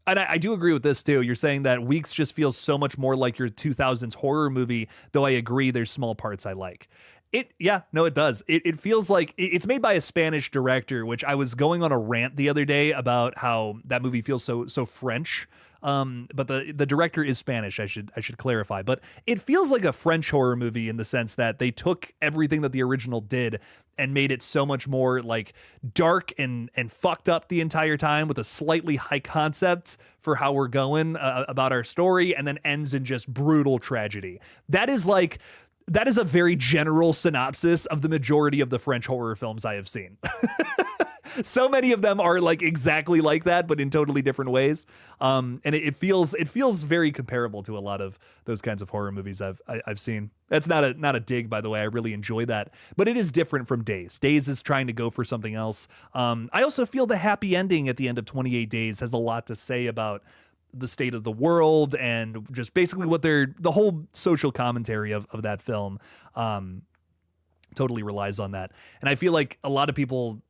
And I do agree with this too. You're saying that Weeks just feels so much more like your 2000s horror movie, though I agree there's small parts I like. It does. It feels like it's made by a Spanish director, which I was going on a rant the other day about how that movie feels so French. But the director is Spanish. I should clarify, but it feels like a French horror movie in the sense that they took everything that the original did and made it so much more like dark and fucked up the entire time with a slightly high concept for how we're going about our story, and then ends in just brutal tragedy. That is a very general synopsis of the majority of the French horror films I have seen. So many of them are like exactly like that, but in totally different ways. And it feels very comparable to a lot of those kinds of horror movies I've seen. That's not a dig, by the way. I really enjoy that, but it is different from Days. Days is trying to go for something else. I also feel the happy ending at the end of 28 Days has a lot to say about the state of the world and just basically what the whole social commentary of that film totally relies on that. And I feel like a lot of people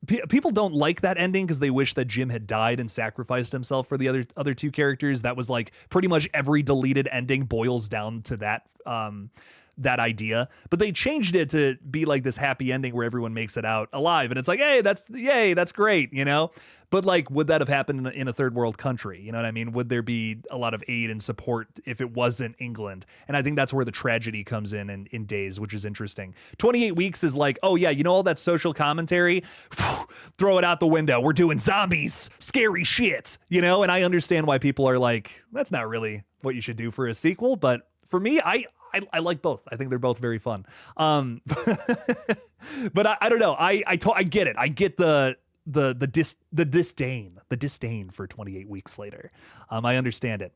don't like that ending because they wish that Jim had died and sacrificed himself for the other two characters. That was like pretty much every deleted ending boils down to that idea, but they changed it to be like this happy ending where everyone makes it out alive, and it's like, hey, that's great, you know. But like, would that have happened in a third world country? You know what I mean? Would there be a lot of aid and support if it wasn't England? And I think that's where the tragedy comes in Days, which is interesting. 28 Weeks is like, oh yeah, you know, all that social commentary, throw it out the window. We're doing zombies, scary shit, you know. And I understand why people are like, that's not really what you should do for a sequel. But for me, I like both. I think they're both very fun. But I don't know. I get it. I get the disdain for 28 Weeks Later. I understand it.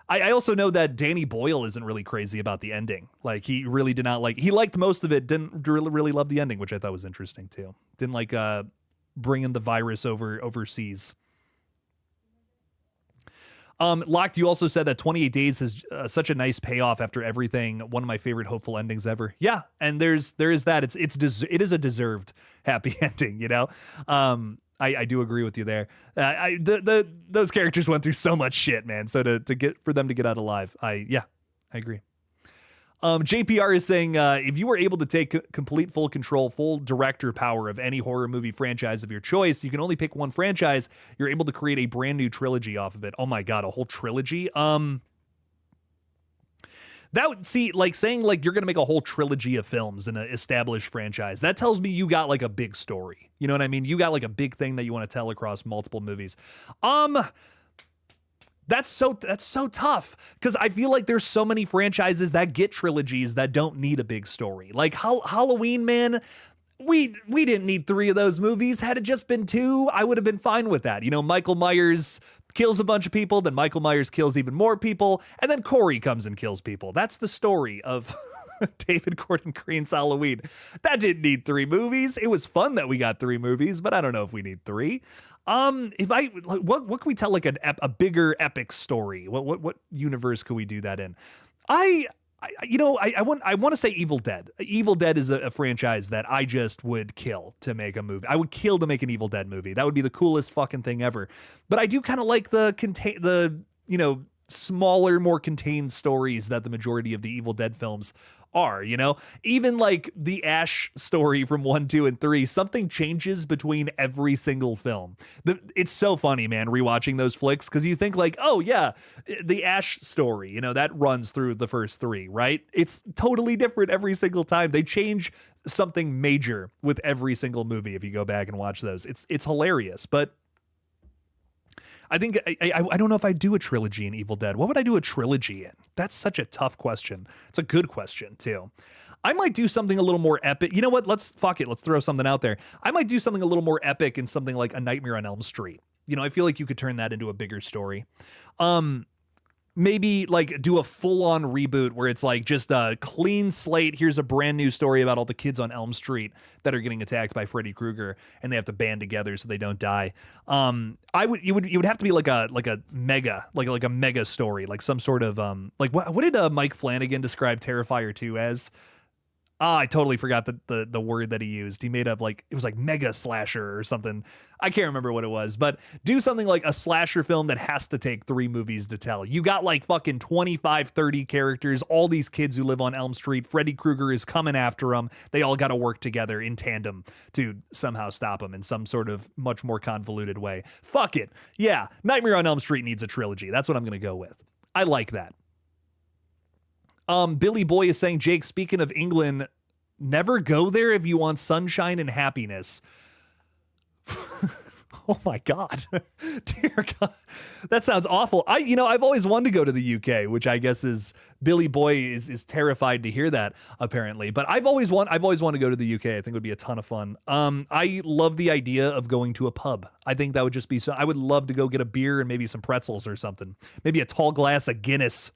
I also know that Danny Boyle isn't really crazy about the ending. Like, he really did not he liked most of it, didn't really love the ending, which I thought was interesting too. Didn't like bringing the virus overseas. Locked, you also said that 28 Days is such a nice payoff after everything. One of my favorite hopeful endings ever. Yeah, and there is that. It is a deserved happy ending, you know. I do agree with you there. Those characters went through so much shit, man. So for them to get out alive, I agree. JPR is saying, if you were able to take complete full control, full director power of any horror movie franchise of your choice, you can only pick one franchise. You're able to create a brand new trilogy off of it. Oh my God, a whole trilogy. That would like saying like you're going to make a whole trilogy of films in an established franchise. That tells me you got like a big story. You know what I mean? You got like a big thing that you want to tell across multiple movies. That's so tough because I feel like there's so many franchises that get trilogies that don't need a big story. Like Halloween, man, we didn't need 3 of those movies. Had it just been 2, I would have been fine with that. You know, Michael Myers kills a bunch of people, then Michael Myers kills even more people, and then Corey comes and kills people. That's the story of David Gordon Green's Halloween. That didn't need 3 movies. It was fun that we got 3 movies, but I don't know if we need 3. What can we tell like a bigger epic story? What universe could we do that in? I want to say Evil Dead. Evil Dead is a franchise that I just would kill to make a movie. I would kill to make an Evil Dead movie. That would be the coolest fucking thing ever. But I do kind of like the smaller, more contained stories that the majority of the Evil Dead films are, you know? Even like the Ash story from 1, 2, and 3, something changes between every single film. It's so funny, man, rewatching those flicks, because you think like, oh yeah, the Ash story, you know, that runs through the first 3, right? It's totally different every single time. They change something major with every single movie if you go back and watch those. It's hilarious, but I think I don't know if I'd do a trilogy in Evil Dead. What would I do a trilogy in? That's such a tough question. It's a good question too. I might do something a little more epic. You know what? Let's throw something out there. I might do something a little more epic in something like A Nightmare on Elm Street. You know, I feel like you could turn that into a bigger story. Maybe like do a full-on reboot where it's like just a clean slate. Here's a brand new story about all the kids on Elm Street that are getting attacked by Freddy Krueger, and they have to band together so they don't die. You would have to be like a mega story, like some sort of like what did Mike Flanagan describe Terrifier 2 as? I totally forgot the word that he used. He made up like, it was like mega slasher or something. I can't remember what it was, but do something like a slasher film that has to take 3 movies to tell. You got like fucking 25, 30 characters, all these kids who live on Elm Street. Freddy Krueger is coming after them. They all got to work together in tandem to somehow stop him in some sort of much more convoluted way. Fuck it. Yeah, Nightmare on Elm Street needs a trilogy. That's what I'm going to go with. I like that. Billy Boy is saying, Jake, speaking of England, never go there if you want sunshine and happiness. Oh my God. Dear God. That sounds awful. I've always wanted to go to the UK, which I guess is Billy Boy is terrified to hear that apparently, but I've always wanted to go to the UK. I think it would be a ton of fun. I love the idea of going to a pub. I think that would just be so, I would love to go get a beer and maybe some pretzels or something. Maybe a tall glass of Guinness.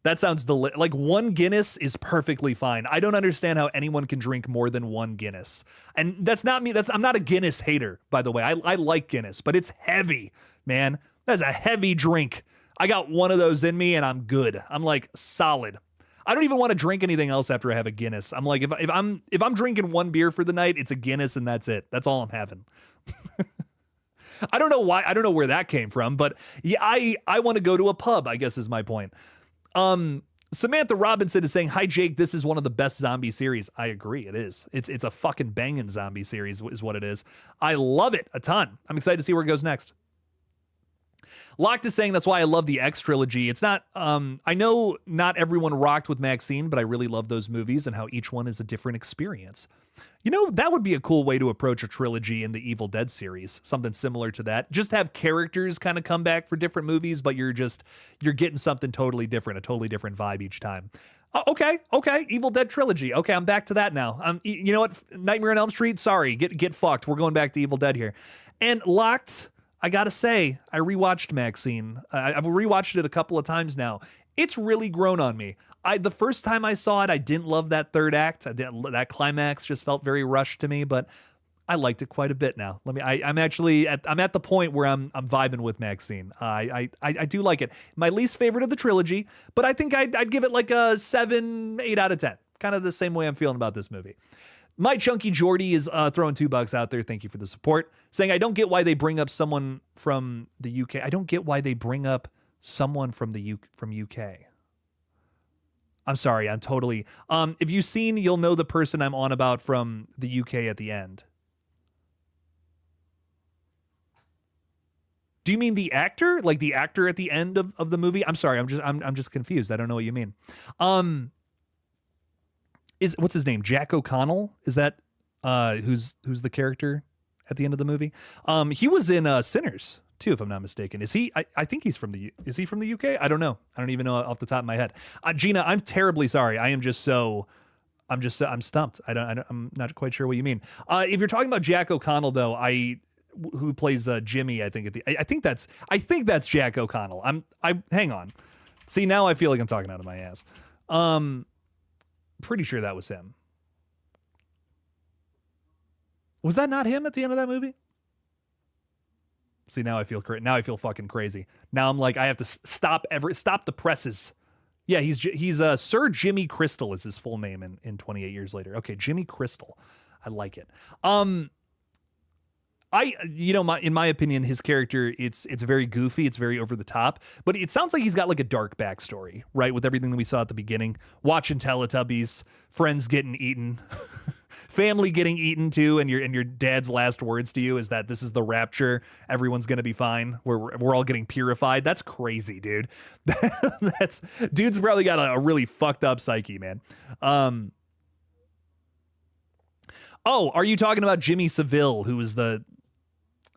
That sounds like 1 Guinness is perfectly fine. I don't understand how anyone can drink more than 1 Guinness. And that's not me. I'm not a Guinness hater, by the way. I like Guinness, but it's heavy, man. That's a heavy drink. I got one of those in me and I'm good. I'm like solid. I don't even want to drink anything else after I have a Guinness. I'm like, if I'm drinking 1 beer for the night, it's a Guinness and that's it. That's all I'm having. I don't know why. I don't know where that came from, but yeah, I want to go to a pub, I guess is my point. Samantha Robinson is saying, hi Jake, this is one of the best zombie series. I agree, it is. It's a fucking banging zombie series is what it is. I love it a ton. I'm excited to see where it goes next. Locked is saying that's why I love the X trilogy. It's not, I know not everyone rocked with Maxine, but I really love those movies and how each one is a different experience. You know, that would be a cool way to approach a trilogy in the Evil Dead series. Something similar to that. Just have characters kind of come back for different movies, but you're getting something totally different, a totally different vibe each time. Okay. Evil Dead trilogy. Okay, I'm back to that now. You know what? Nightmare on Elm Street. Sorry, get fucked. We're going back to Evil Dead here. And Locked, I gotta say, I rewatched Maxine. I've rewatched it a couple of times now. It's really grown on me. The first time I saw it, I didn't love that third act. That climax just felt very rushed to me, but I liked it quite a bit now. I'm at the point where I'm vibing with Maxine. I do like it. My least favorite of the trilogy, but I think I'd give it like a 7, 8 out of 10. Kind of the same way I'm feeling about this movie. My Chunky Jordy is throwing $2 out there. Thank you for the support. Saying, I don't get why they bring up someone from the UK. I don't get why they bring up someone from UK. I'm sorry, I'm totally... if you've seen, you'll know the person I'm on about from the UK at the end. Do you mean the actor? Like the actor at the end of the movie? I'm sorry, I'm just confused. I don't know what you mean. What's his name? Jack O'Connell? Is that who's the character at the end of the movie? He was in Sinners too, if I'm not mistaken. Is he? I think he's from the UK? I don't know. I don't even know off the top of my head. Gina, I'm terribly sorry. I'm stumped. I'm not quite sure what you mean. If you're talking about Jack O'Connell, though, who plays Jimmy, I think that's Jack O'Connell. Hang on. See, now I feel like I'm talking out of my ass. Pretty sure that was him. Was that not him at the end of that movie? See, now I feel fucking crazy. Now I'm like, I have to stop the presses. Yeah, he's Sir Jimmy Crystal is his full name in 28 Years Later. Okay, Jimmy Crystal. I like it. in my opinion, his character, it's very goofy, it's very over the top, but it sounds like he's got like a dark backstory, right? With everything that we saw at the beginning, watching Teletubbies, friends getting eaten, family getting eaten too, and your dad's last words to you is that this is the rapture, everyone's gonna be fine, we're all getting purified. That's crazy, dude. Dude's probably got a really fucked up psyche, man. Oh, are you talking about Jimmy Savile, who is the...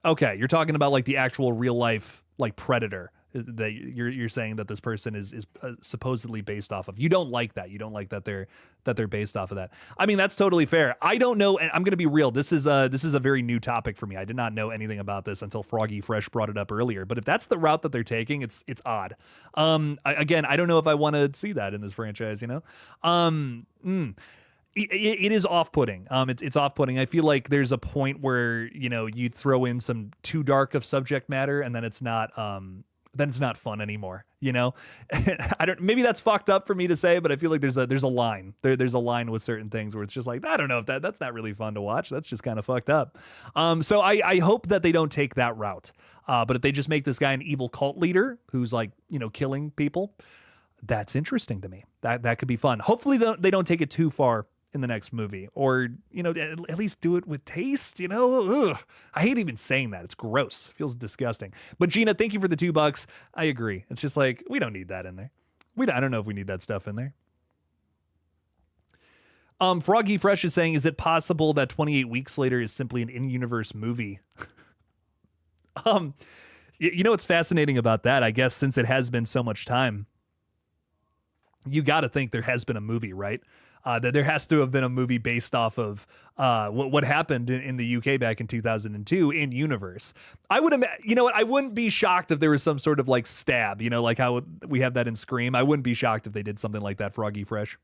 Okay, you're talking about like the actual real life like Predator that you're saying that this person is supposedly based off of. You don't like that. You don't like that they're based off of that. I mean, that's totally fair. I don't know, and I'm going to be real. This is a very new topic for me. I did not know anything about this until Froggy Fresh brought it up earlier. But if that's the route that they're taking, it's odd. Again, I don't know if I want to see that in this franchise, you know? It is off-putting. It's off-putting. I feel like there's a point where, you know, you throw in some too dark of subject matter, and then it's not fun anymore. You know, maybe that's fucked up for me to say, but I feel like there's a line. There's a line with certain things where it's just like, I don't know if that's not really fun to watch. That's just kind of fucked up. So I hope that they don't take that route. But if they just make this guy an evil cult leader who's like, you know, killing people, that's interesting to me. That could be fun. Hopefully they don't take it too far in the next movie, or, you know, at least do it with taste, you know. Ugh. I hate even saying that. It's gross. It feels disgusting. But Gina, thank you for the $2. I agree. It's just like, we don't need that in there. I don't know if we need that stuff in there. Froggy Fresh is saying, is it possible that 28 Weeks Later is simply an in-universe movie? You know what's fascinating about that? I guess since it has been so much time, you got to think there has been a movie, right? That there has to have been a movie based off of what happened in the UK back in 2002 in universe. You know what? I wouldn't be shocked if there was some sort of like stab, you know, like how we have that in Scream. I wouldn't be shocked if they did something like that. Froggy Fresh.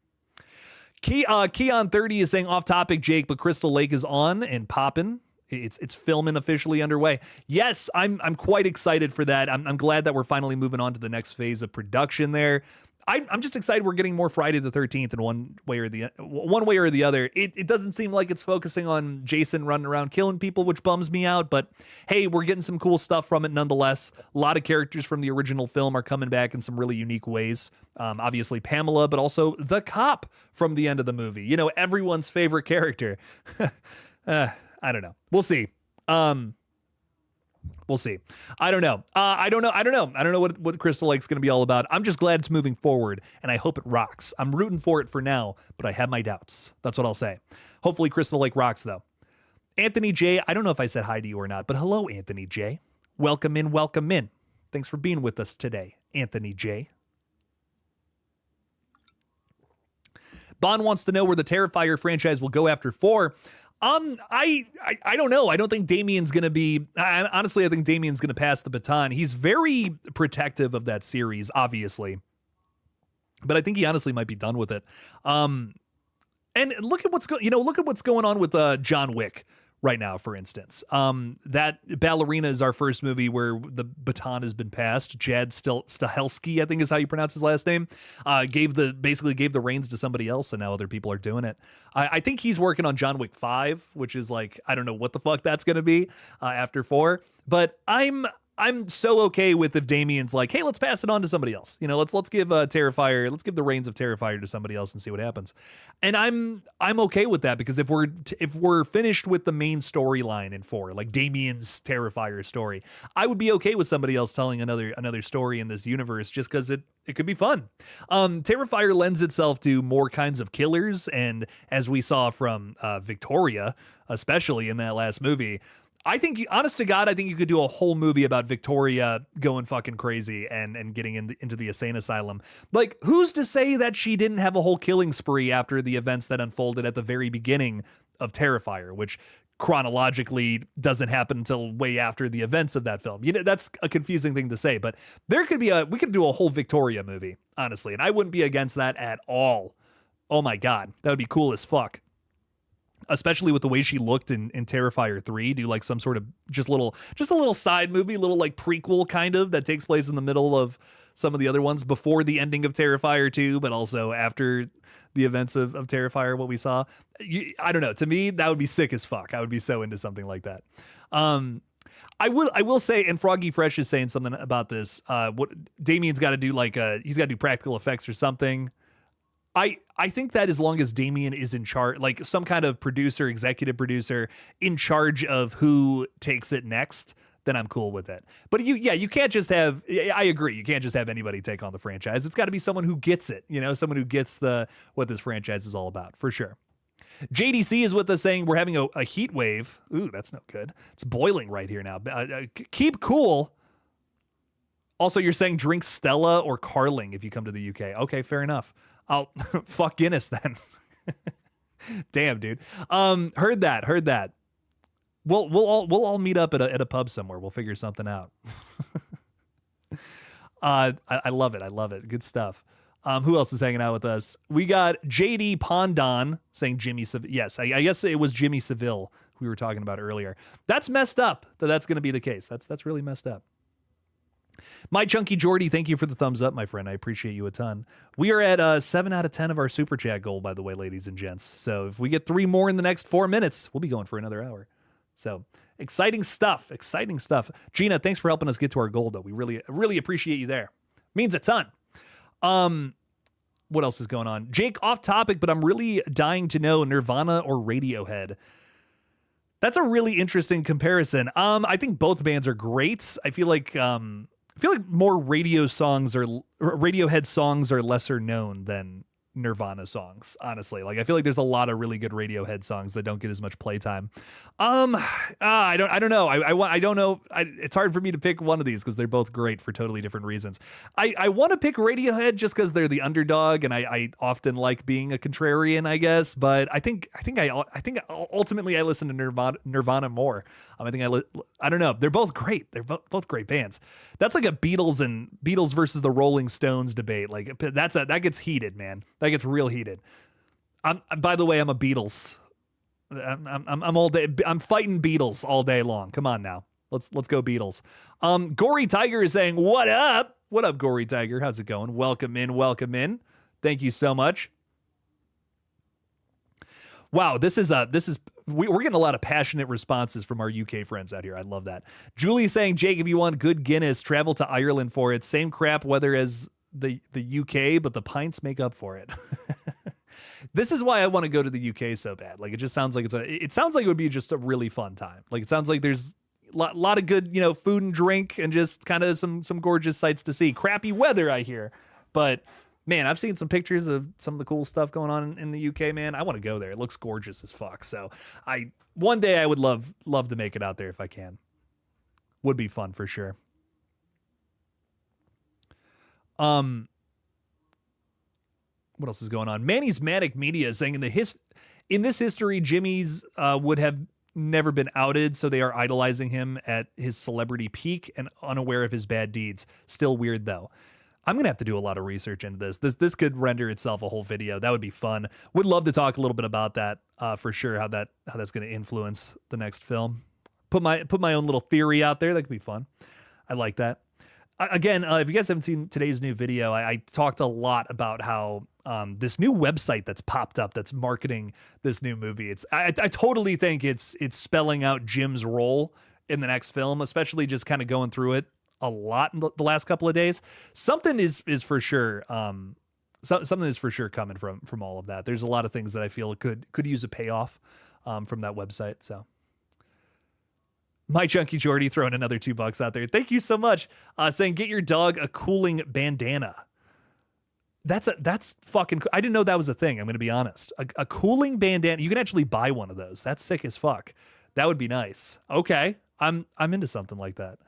Keon 30 is saying, off topic, Jake, but Crystal Lake is on and popping. It's filming officially underway. Yes, I'm quite excited for that. I'm glad that we're finally moving on to the next phase of production there. I'm just excited we're getting more Friday the 13th in one way or the other. It doesn't seem like it's focusing on Jason running around killing people, which bums me out. But hey, we're getting some cool stuff from it nonetheless. A lot of characters from the original film are coming back in some really unique ways. Obviously Pamela, but also the cop from the end of the movie. You know, everyone's favorite character. I don't know. We'll see. We'll see. I don't know. I don't know what Crystal Lake's going to be all about. I'm just glad it's moving forward, and I hope it rocks. I'm rooting for it for now, but I have my doubts. That's what I'll say. Hopefully Crystal Lake rocks, though. Anthony J., I don't know if I said hi to you or not, but hello, Anthony J. Welcome in, welcome in. Thanks for being with us today, Anthony J. Bon wants to know where the Terrifier franchise will go after 4. I don't know. I don't think Damien's going to be... honestly, I think Damien's going to pass the baton. He's very protective of that series, obviously. But I think he honestly might be done with it. And look at what's going on with John Wick right now, for instance. That Ballerina is our first movie where the baton has been passed. Jad Stahelski, I think is how you pronounce his last name, basically gave the reins to somebody else, and now other people are doing it. I think he's working on John Wick 5, which is like, I don't know what the fuck that's going to be after 4, but I'm so okay with if Damien's like, hey, let's pass it on to somebody else. You know, let's give Terrifier, let's give the reins of Terrifier to somebody else and see what happens. And I'm okay with that, because if we're finished with the main storyline in 4, like Damien's Terrifier story, I would be okay with somebody else telling another story in this universe, just because it could be fun. Terrifier lends itself to more kinds of killers, and as we saw from Victoria, especially in that last movie, I think, honest to God, I think you could do a whole movie about Victoria going fucking crazy and getting into the insane asylum. Like, who's to say that she didn't have a whole killing spree after the events that unfolded at the very beginning of Terrifier, which chronologically doesn't happen until way after the events of that film. You know, that's a confusing thing to say, but we could do a whole Victoria movie, honestly, and I wouldn't be against that at all. Oh my God, that would be cool as fuck. Especially with the way she looked in Terrifier 3, do like some sort of just a little side movie, little like prequel kind of that takes place in the middle of some of the other ones before the ending of Terrifier 2, but also after the events of Terrifier, what we saw. I don't know. To me, that would be sick as fuck. I would be so into something like that. I will say, and Froggy Fresh is saying something about this. What Damien's got to do, he's got to do practical effects or something. I think that as long as Damien is in charge, like some kind of producer, executive producer in charge of who takes it next, then I'm cool with it. But you can't just have, I agree, you can't just have anybody take on the franchise. It's got to be someone who gets it, someone who gets what this franchise is all about, for sure. JDC is with us saying we're having a heat wave. Ooh, that's no good. It's boiling right here now. Keep cool. Also, you're saying drink Stella or Carling if you come to the UK. Okay, fair enough. I'll fuck Guinness then. Damn, dude. Heard that. We'll all meet up at a pub somewhere. We'll figure something out. I love it. Good stuff. Who else is hanging out with us? We got JD Pondon saying Jimmy Seville. Yes, I guess it was Jimmy Seville we were talking about earlier. That's messed up that's going to be the case. That's really messed up. My Chunky Jordy, thank you for the thumbs up, my friend. I appreciate you a ton. We are at 7 out of 10 of our super chat goal, by the way, ladies and gents. So if we get 3 more in the next 4 minutes, we'll be going for another hour. So exciting stuff. Gina, thanks for helping us get to our goal, though. We really appreciate you there. Means a ton. What else is going on? Jake, off topic, but I'm really dying to know Nirvana or Radiohead. That's a really interesting comparison. I think both bands are great. I feel like more Radiohead songs are lesser known than Nirvana songs, honestly. Like, I feel like there's a lot of really good Radiohead songs that don't get as much playtime. I don't know. I don't know. It's hard for me to pick one of these because they're both great for totally different reasons. I want to pick Radiohead just because they're the underdog, and I often like being a contrarian, I guess. But I think ultimately I listen to Nirvana more. I don't know. They're both great. They're both great bands. That's like a Beatles versus the Rolling Stones debate. Like that gets heated, man. That gets real heated. By the way, I'm a Beatles. I'm all day. I'm fighting Beatles all day long. Come on now. Let's go Beatles. Gory Tiger is saying, what up? What up, Gory Tiger? How's it going? Welcome in. Thank you so much. Wow, we're getting a lot of passionate responses from our UK friends out here. I love that. Julie saying, Jake, if you want good Guinness, travel to Ireland for it. Same crap weather as the UK, but the pints make up for it. This is why I want to go to the UK so bad. Like, it just sounds like it sounds like it would be just a really fun time. Like, it sounds like there's a lot of good, food and drink and just kind of some gorgeous sights to see. Crappy weather, I hear, but man, I've seen some pictures of some of the cool stuff going on in the UK, man. I want to go there. It looks gorgeous as fuck. So one day I would love to make it out there if I can. Would be fun for sure. What else is going on? Manny's Manic Media is saying in this history, Jimmy's would have never been outed, so they are idolizing him at his celebrity peak and unaware of his bad deeds. Still weird though. I'm gonna have to do a lot of research into this. This could render itself a whole video. That would be fun. Would love to talk a little bit about that for sure. How that's gonna influence the next film. Put my own little theory out there. That could be fun. I like that. Again, if you guys haven't seen today's new video, I talked a lot about how this new website that's popped up that's marketing this new movie. I totally think it's spelling out Jim's role in the next film, especially just kind of going through it a lot in the last couple of days. Something is for sure. Something is for sure coming from all of that. There's a lot of things that I feel could use a payoff from that website. So. My Chunky Jordy throwing another $2 out there. Thank you so much. Saying get your dog a cooling bandana. That's fucking cool. I didn't know that was a thing. I'm going to be honest. A cooling bandana. You can actually buy one of those. That's sick as fuck. That would be nice. Okay. I'm into something like that.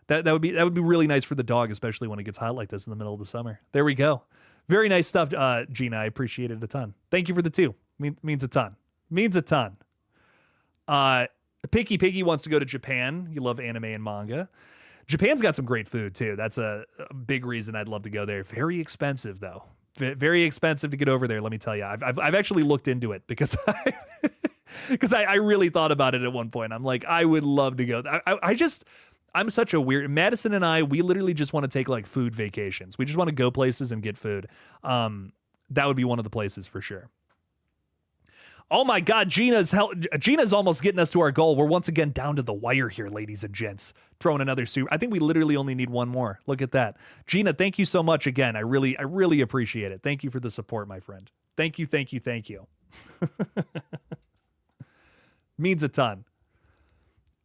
That would be really nice for the dog, especially when it gets hot like this in the middle of the summer. There we go. Very nice stuff, Gina. I appreciate it a ton. Thank you for the 2. Means a ton. Means a ton. Picky Piggy wants to go to Japan. You love anime and manga. Japan's got some great food too. That's a big reason I'd love to go there. Very expensive though. Very expensive to get over there. Let me tell you. I've actually looked into it because I really thought about it at one point. I'm like, I would love to go. I'm such a weird Madison and I, we literally just want to take like food vacations. We just want to go places and get food. That would be one of the places for sure. Oh my God, Gina's almost getting us to our goal. We're once again down to the wire here, ladies and gents. Throwing another super. I think we literally only need one more. Look at that. Gina, thank you so much again. I really appreciate it. Thank you for the support, my friend. Thank you. Means a ton.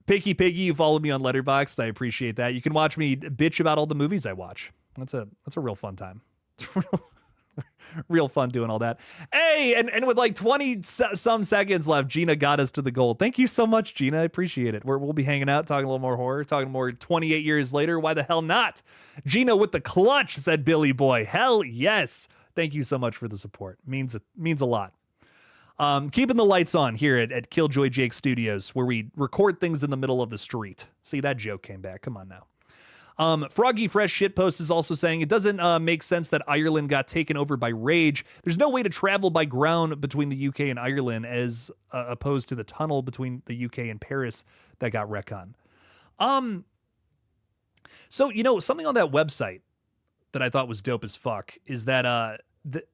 Piggy, you follow me on Letterboxd. I appreciate that. You can watch me bitch about all the movies I watch. That's a real fun time. It's real fun doing all that. Hey, and with like 20 some seconds left, Gina got us to the goal. Thank you so much, Gina. I appreciate it. We'll be hanging out, talking a little more horror, talking more 28 years later. Why the hell not? Gina with the clutch, said Billy Boy. Hell yes. Thank you so much for the support. Means a lot. Keeping the lights on here at KillJoy Jake Studios, where we record things in the middle of the street. See, that joke came back. Come on now. Froggy Fresh Shitpost is also saying it doesn't make sense that Ireland got taken over by Rage. There's no way to travel by ground between the UK and Ireland as opposed to the tunnel between the UK and Paris that got retconned. So, something on that website that I thought was dope as fuck is that,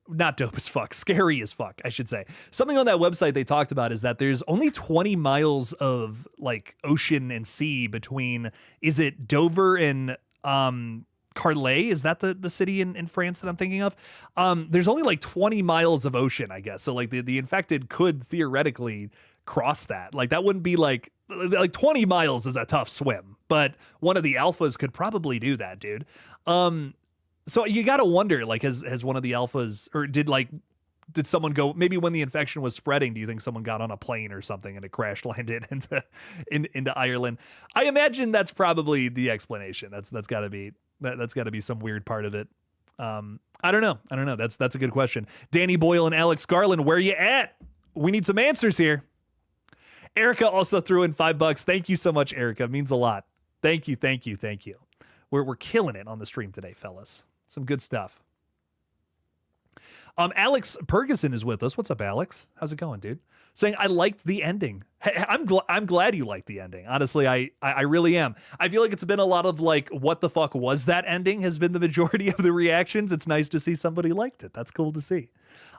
not dope as fuck, scary as fuck, I should say. Something on that website they talked about is that there's only 20 miles of like ocean and sea between, is it Dover and Carlet? Is that the city in France that I'm thinking of? There's only like 20 miles of ocean, I guess. So like the infected could theoretically cross that. Like that wouldn't be like 20 miles is a tough swim, but one of the alphas could probably do that, dude. So you got to wonder, like, has one of the alphas, or did someone go, maybe when the infection was spreading, do you think someone got on a plane or something and it crash landed into Ireland? I imagine that's probably the explanation. That's got to be some weird part of it. I don't know. That's a good question. Danny Boyle and Alex Garland, where you at? We need some answers here. Erica also threw in $5. Thank you so much, Erica. It means a lot. Thank you. We're killing it on the stream today, fellas. Some good stuff. Alex Perguson is with us. What's up, Alex? How's it going, dude? Saying I liked the ending. Hey, I'm glad you liked the ending. Honestly, I really am. I feel like it's been a lot of like, what the fuck was that ending has been the majority of the reactions. It's nice to see somebody liked it. That's cool to see.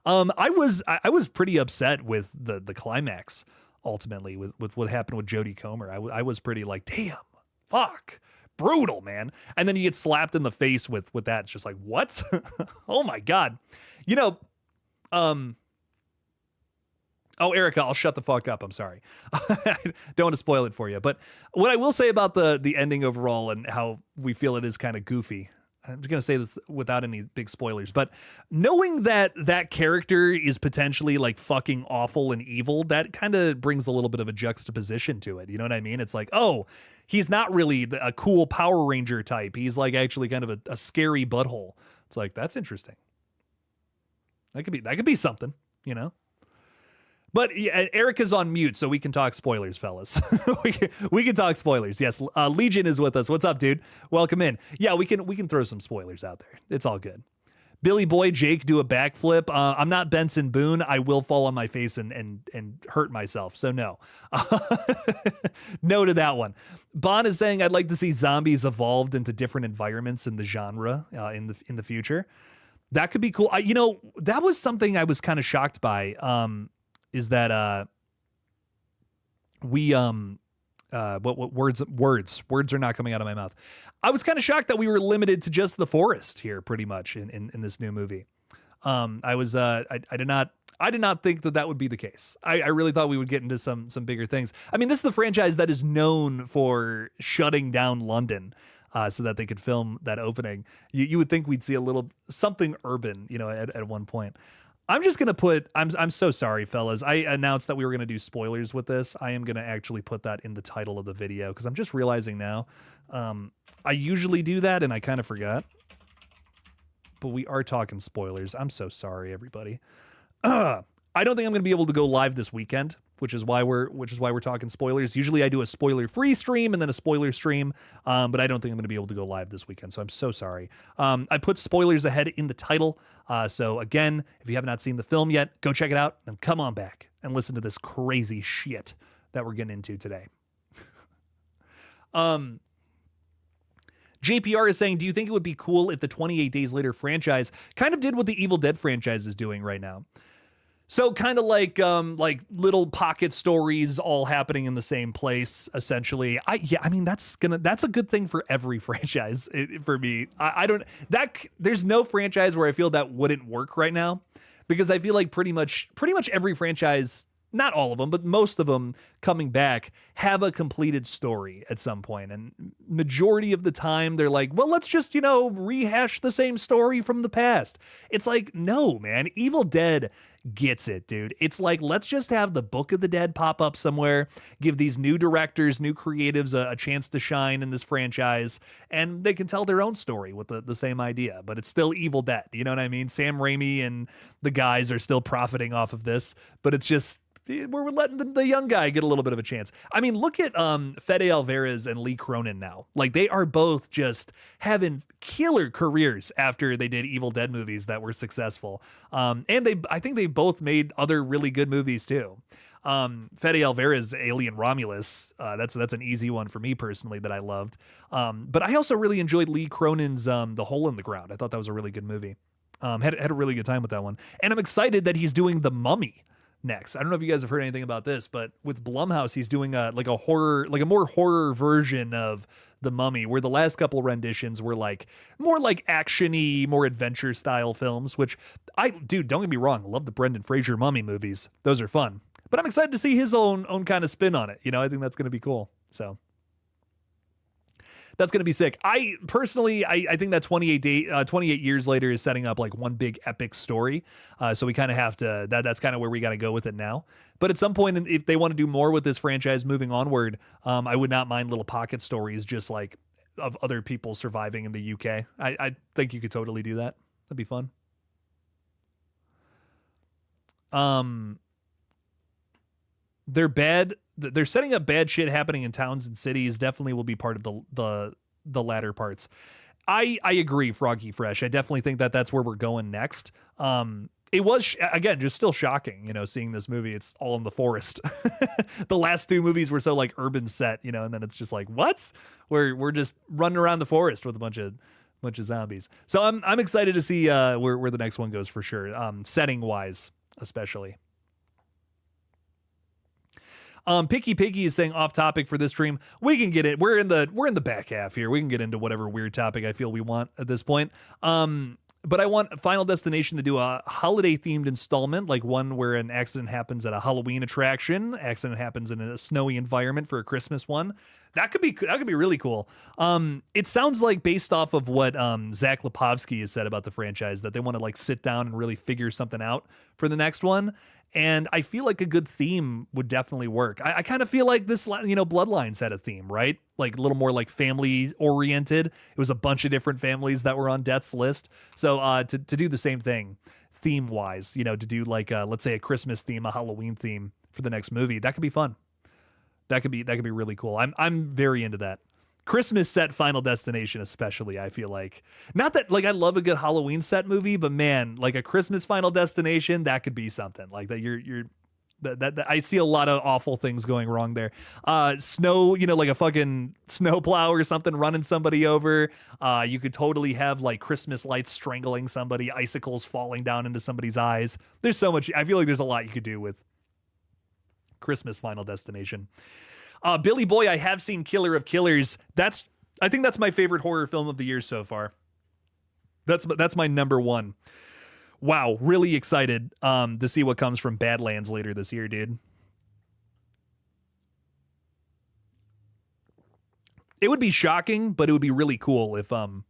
I was pretty upset with the climax ultimately with what happened with Jodie Comer. I was pretty like, damn, fuck. Brutal, man. And then you get slapped in the face with that. It's just like, what? Oh my God. Oh, Erica, I'll shut the fuck up. I'm sorry. Don't want to spoil it for you. But what I will say about the ending overall and how we feel it is kind of goofy. I'm just going to say this without any big spoilers, but knowing that character is potentially like fucking awful and evil, that kind of brings a little bit of a juxtaposition to it. You know what I mean? It's like, oh, he's not really a cool Power Ranger type. He's like actually kind of a scary butthole. It's like, that's interesting. That could be something, But yeah, Erica's on mute, so we can talk spoilers, fellas. we can talk spoilers. Yes, Legion is with us. What's up, dude? Welcome in. Yeah, we can throw some spoilers out there. It's all good. Billy Boy Jake do a backflip. I'm not Benson Boone. I will fall on my face and hurt myself. So no. No to that one. Bon is saying I'd like to see zombies evolved into different environments in the genre in the future. That could be cool. That was something I was kind of shocked by. Is that what words are not coming out of my mouth. I was kind of shocked that we were limited to just the forest here pretty much in this new movie. I did not think that would be the case. I really thought we would get into some bigger things. I mean, this is the franchise that is known for shutting down London so that they could film that opening. You would think we'd see a little something urban, at one point. I'm just going to put, I'm so sorry, fellas. I announced that we were going to do spoilers with this. I am going to actually put that in the title of the video because I'm just realizing now. I usually do that and I kind of forgot. But we are talking spoilers. I'm so sorry, everybody. I don't think I'm going to be able to go live this weekend, which is why we're talking spoilers. Usually I do a spoiler-free stream and then a spoiler stream, but I don't think I'm going to be able to go live this weekend, so I'm so sorry. I put spoilers ahead in the title, so again, if you have not seen the film yet, go check it out, and come on back and listen to this crazy shit that we're getting into today. JPR is saying, do you think it would be cool if the 28 Days Later franchise kind of did what the Evil Dead franchise is doing right now? So kind of like little pocket stories all happening in the same place, essentially. I mean, that's a good thing for every franchise for me. There's no franchise where I feel that wouldn't work right now, because I feel like pretty much every franchise, not all of them, but most of them coming back, have a completed story at some point. And majority of the time they're like, well, let's just, rehash the same story from the past. It's like, no, man, Evil Dead gets it, dude. It's like, let's just have the Book of the Dead pop up somewhere, give these new directors, new creatives a chance to shine in this franchise, and they can tell their own story with the same idea, but it's still Evil Dead. You know what I mean? Sam Raimi and the guys are still profiting off of this, but it's just, we're letting the young guy get a little bit of a chance. I mean, look at Fede Alvarez and Lee Cronin now. Like, they are both just having killer careers after they did Evil Dead movies that were successful. And I think they both made other really good movies too. Fede Alvarez, Alien Romulus, that's an easy one for me personally that I loved. But I also really enjoyed Lee Cronin's The Hole in the Ground. I thought that was a really good movie. Had a really good time with that one. And I'm excited that he's doing The Mummy next. I don't know if you guys have heard anything about this, but with Blumhouse, he's doing a more horror version of The Mummy, where the last couple renditions were like more like action-y, more adventure style films, which don't get me wrong, I love the Brendan Fraser Mummy movies. Those are fun. But I'm excited to see his own kind of spin on it. I think that's going to be cool. So that's going to be sick. I personally, I think that 28 years later is setting up like one big epic story. So we kind of have to, that's kind of where we got to go with it now. But at some point, if they want to do more with this franchise moving onward, I would not mind little pocket stories, just like of other people surviving in the UK. I think you could totally do that. That'd be fun. They're bad. They're setting up bad shit happening in towns and cities. Definitely will be part of the latter parts. I agree, Froggy Fresh. I definitely think that that's where we're going next. It was, again, just still shocking, seeing this movie. It's all in the forest. The last two movies were so like urban set, and then it's just like, what? We're just running around the forest with a bunch of zombies. So I'm excited to see where the next one goes for sure. Setting wise, especially. Picky Piggy is saying off topic for this stream. We can get it. We're in the back half here. We can get into whatever weird topic I feel we want at this point. But I want Final Destination to do a holiday themed installment, like one where an accident happens at a Halloween attraction, accident happens in a snowy environment for a Christmas one. That could be really cool. It sounds like, based off of what Zach Lipovsky has said about the franchise, that they want to like sit down and really figure something out for the next one. And I feel like a good theme would definitely work. I kind of feel like this, Bloodlines had a theme, right? Like a little more like family oriented. It was a bunch of different families that were on death's list. So to do the same thing theme wise, to do like let's say a Christmas theme, a Halloween theme for the next movie, that could be fun. That could be really cool. I'm very into that. Christmas set Final Destination especially, I feel like. Not that like I love a good Halloween set movie, but man, like a Christmas Final Destination, that could be something. Like that I see a lot of awful things going wrong there. Snow, like a fucking snowplow or something running somebody over. You could totally have like Christmas lights strangling somebody, icicles falling down into somebody's eyes. There's so much. I feel like there's a lot you could do with Christmas Final Destination. Billy Boy, I have seen Killer of Killers. I think that's my favorite horror film of the year so far. That's my number one. Wow, really excited to see what comes from Badlands later this year, dude. It would be shocking, but it would be really cool if Dan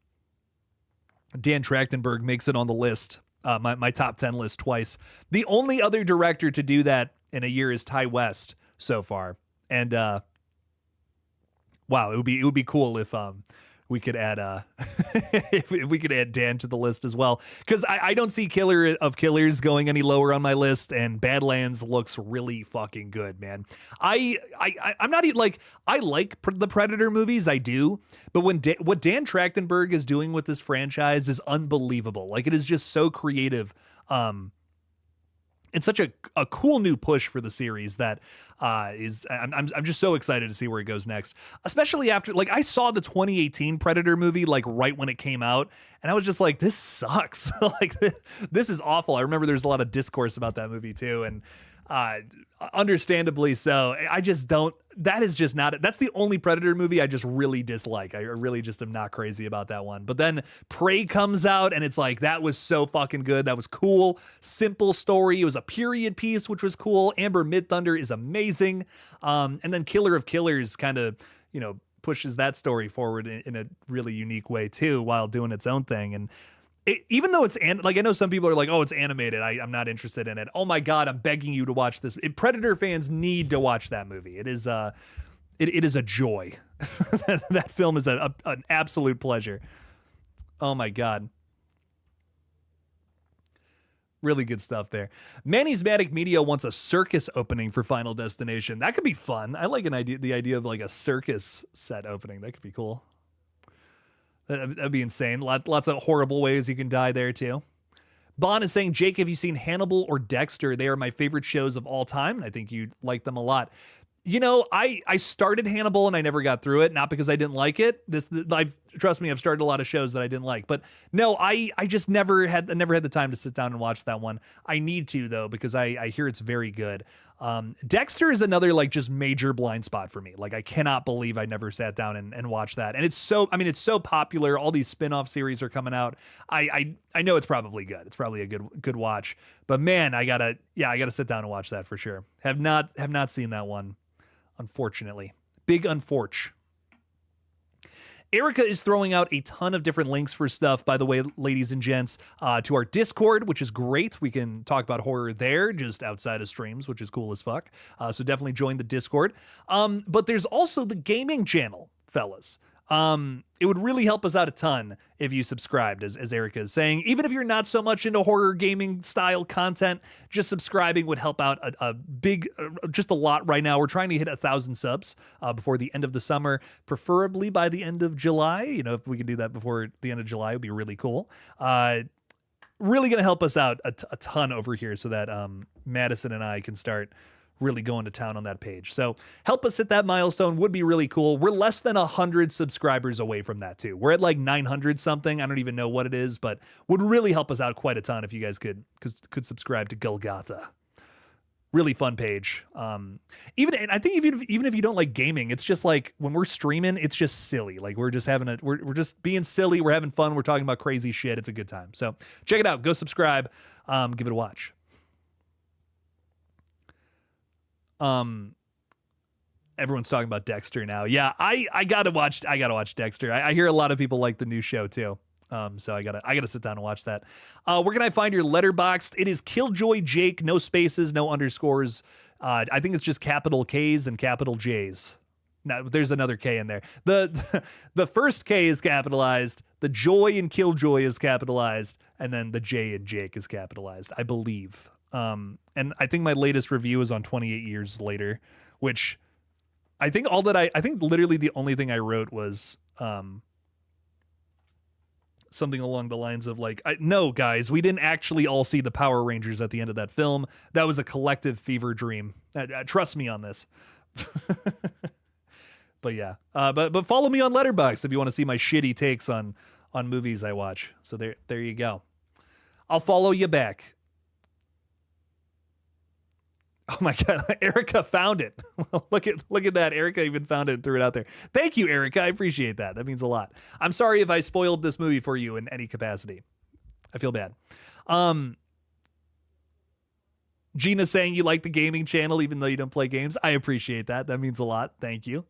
Trachtenberg makes it on the list, my top 10 list twice. The only other director to do that in a year is Ty West so far. And wow, it would be cool if we could add if we could add Dan to the list as well, because I don't see Killer of Killers going any lower on my list, and Badlands looks really fucking good, man. I'm not even like, I like the Predator movies, I do, but what Dan Trachtenberg is doing with this franchise is unbelievable. Like, it is just so creative. it's such a cool new push for the series that I'm just so excited to see where it goes next, especially after, like, I saw the 2018 Predator movie like right when it came out, and I was just like, this sucks. Like, this is awful. I remember there's a lot of discourse about that movie too, and understandably so. I just don't, that is just not it. That's the only Predator movie I just really dislike. I really just am not crazy about that one. But then Prey comes out, and it's like, that was so fucking good. That was cool. Simple story. It was a period piece, which was cool. Amber Midthunder is amazing. And then Killer of Killers kind of, you know, pushes that story forward in a really unique way too, while doing its own thing. And even though it's like, I know some people are like, oh, it's animated, I'm not interested in it. Oh my God, I'm begging you to watch this. Predator fans need to watch that movie. It is it is a joy. That film is an absolute pleasure. Oh my God. Really good stuff there. Manny'smatic Media wants a circus opening for Final Destination. That could be fun. I like the idea of like a circus set opening. That could be cool. That'd be insane. Lots of horrible ways you can die there too. Bon is saying, Jake, have you seen Hannibal or Dexter? They are my favorite shows of all time, and I think you'd like them a lot. You know, I started Hannibal and I never got through it, not because I didn't like it. Trust me, I've started a lot of shows that I didn't like, but no, I just never had the time to sit down and watch that one. I need to though, because I hear it's very good. Dexter is another like just major blind spot for me. Like, I cannot believe I never sat down and watched that. And it's so popular. All these spin-off series are coming out. I know it's probably good. It's probably a good watch, but man, I gotta sit down and watch that for sure. Have not seen that one. Unfortunately. Big unfortunate. Erica is throwing out a ton of different links for stuff, by the way, ladies and gents, to our Discord, which is great. We can talk about horror there, just outside of streams, which is cool as fuck. So definitely join the Discord. But there's also the gaming channel, fellas. It would really help us out a ton if you subscribed, as Erica is saying. Even if you're not so much into horror gaming style content, just subscribing would help out just a lot right now. We're trying to hit 1,000 subs before the end of the summer, preferably by the end of July. You know, if we can do that before the end of July, it would be really cool. Really going to help us out a ton over here so that Madison and I can start really going to town on that page. So help us hit that milestone would be really cool. We're less than 100 subscribers away from that too. We're at like 900 something. I don't even know what it is, but would really help us out quite a ton if you guys could subscribe to GullGotha. Really fun page. I think even if you don't like gaming, it's just like when we're streaming, it's just silly. Like we're just we're just being silly. We're having fun. We're talking about crazy shit. It's a good time. So check it out. Go subscribe. Give it a watch. Everyone's talking about Dexter now. Yeah, I gotta watch Dexter. I hear a lot of people like the new show too. So I gotta sit down and watch that. Where can I find your Letterboxd? It is KillJoy Jake, no spaces, no underscores. I think it's just capital K's and capital J's. Now there's another K in there. The first K is capitalized, the joy in KillJoy is capitalized, and then the J in Jake is capitalized, I believe. And I think my latest review is on 28 years later, which I think I think literally the only thing I wrote was, something along the lines of like, no guys, we didn't actually all see the Power Rangers at the end of that film. That was a collective fever dream. Trust me on this. But yeah, but follow me on Letterboxd if you want to see my shitty takes on movies I watch. So there you go. I'll follow you back. Oh my God, Erica found it. Look at that. Erica even found it and threw it out there. Thank you, Erica. I appreciate that. That means a lot. I'm sorry if I spoiled this movie for you in any capacity. I feel bad. Gina's saying you like the gaming channel even though you don't play games. I appreciate that. That means a lot. Thank you.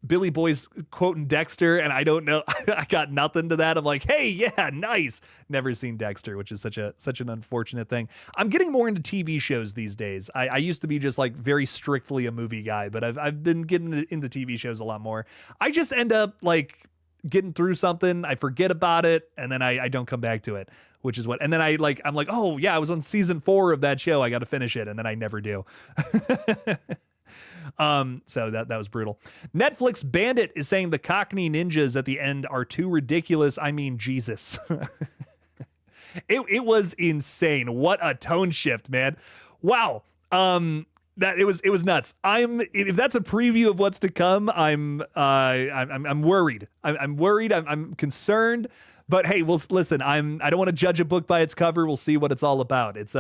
Billy Boy's quoting Dexter, and I don't know. I got nothing to that. I'm like, hey, yeah, nice. Never seen Dexter, which is such an unfortunate thing. I'm getting more into TV shows these days. I used to be just like very strictly a movie guy, but I've been getting into TV shows a lot more. I just end up like getting through something, I forget about it, and then I don't come back to it, which is what. And then I'm like, oh yeah, I was on season 4 of that show. I got to finish it, and then I never do. So that was brutal. Netflix Bandit is saying the Cockney ninjas at the end are too ridiculous. I mean, Jesus. It was insane. What a tone shift, man. Wow. That it was nuts. If that's a preview of what's to come, I'm worried. I'm worried. I'm concerned. But hey, listen. I don't want to judge a book by its cover. We'll see what it's all about. It's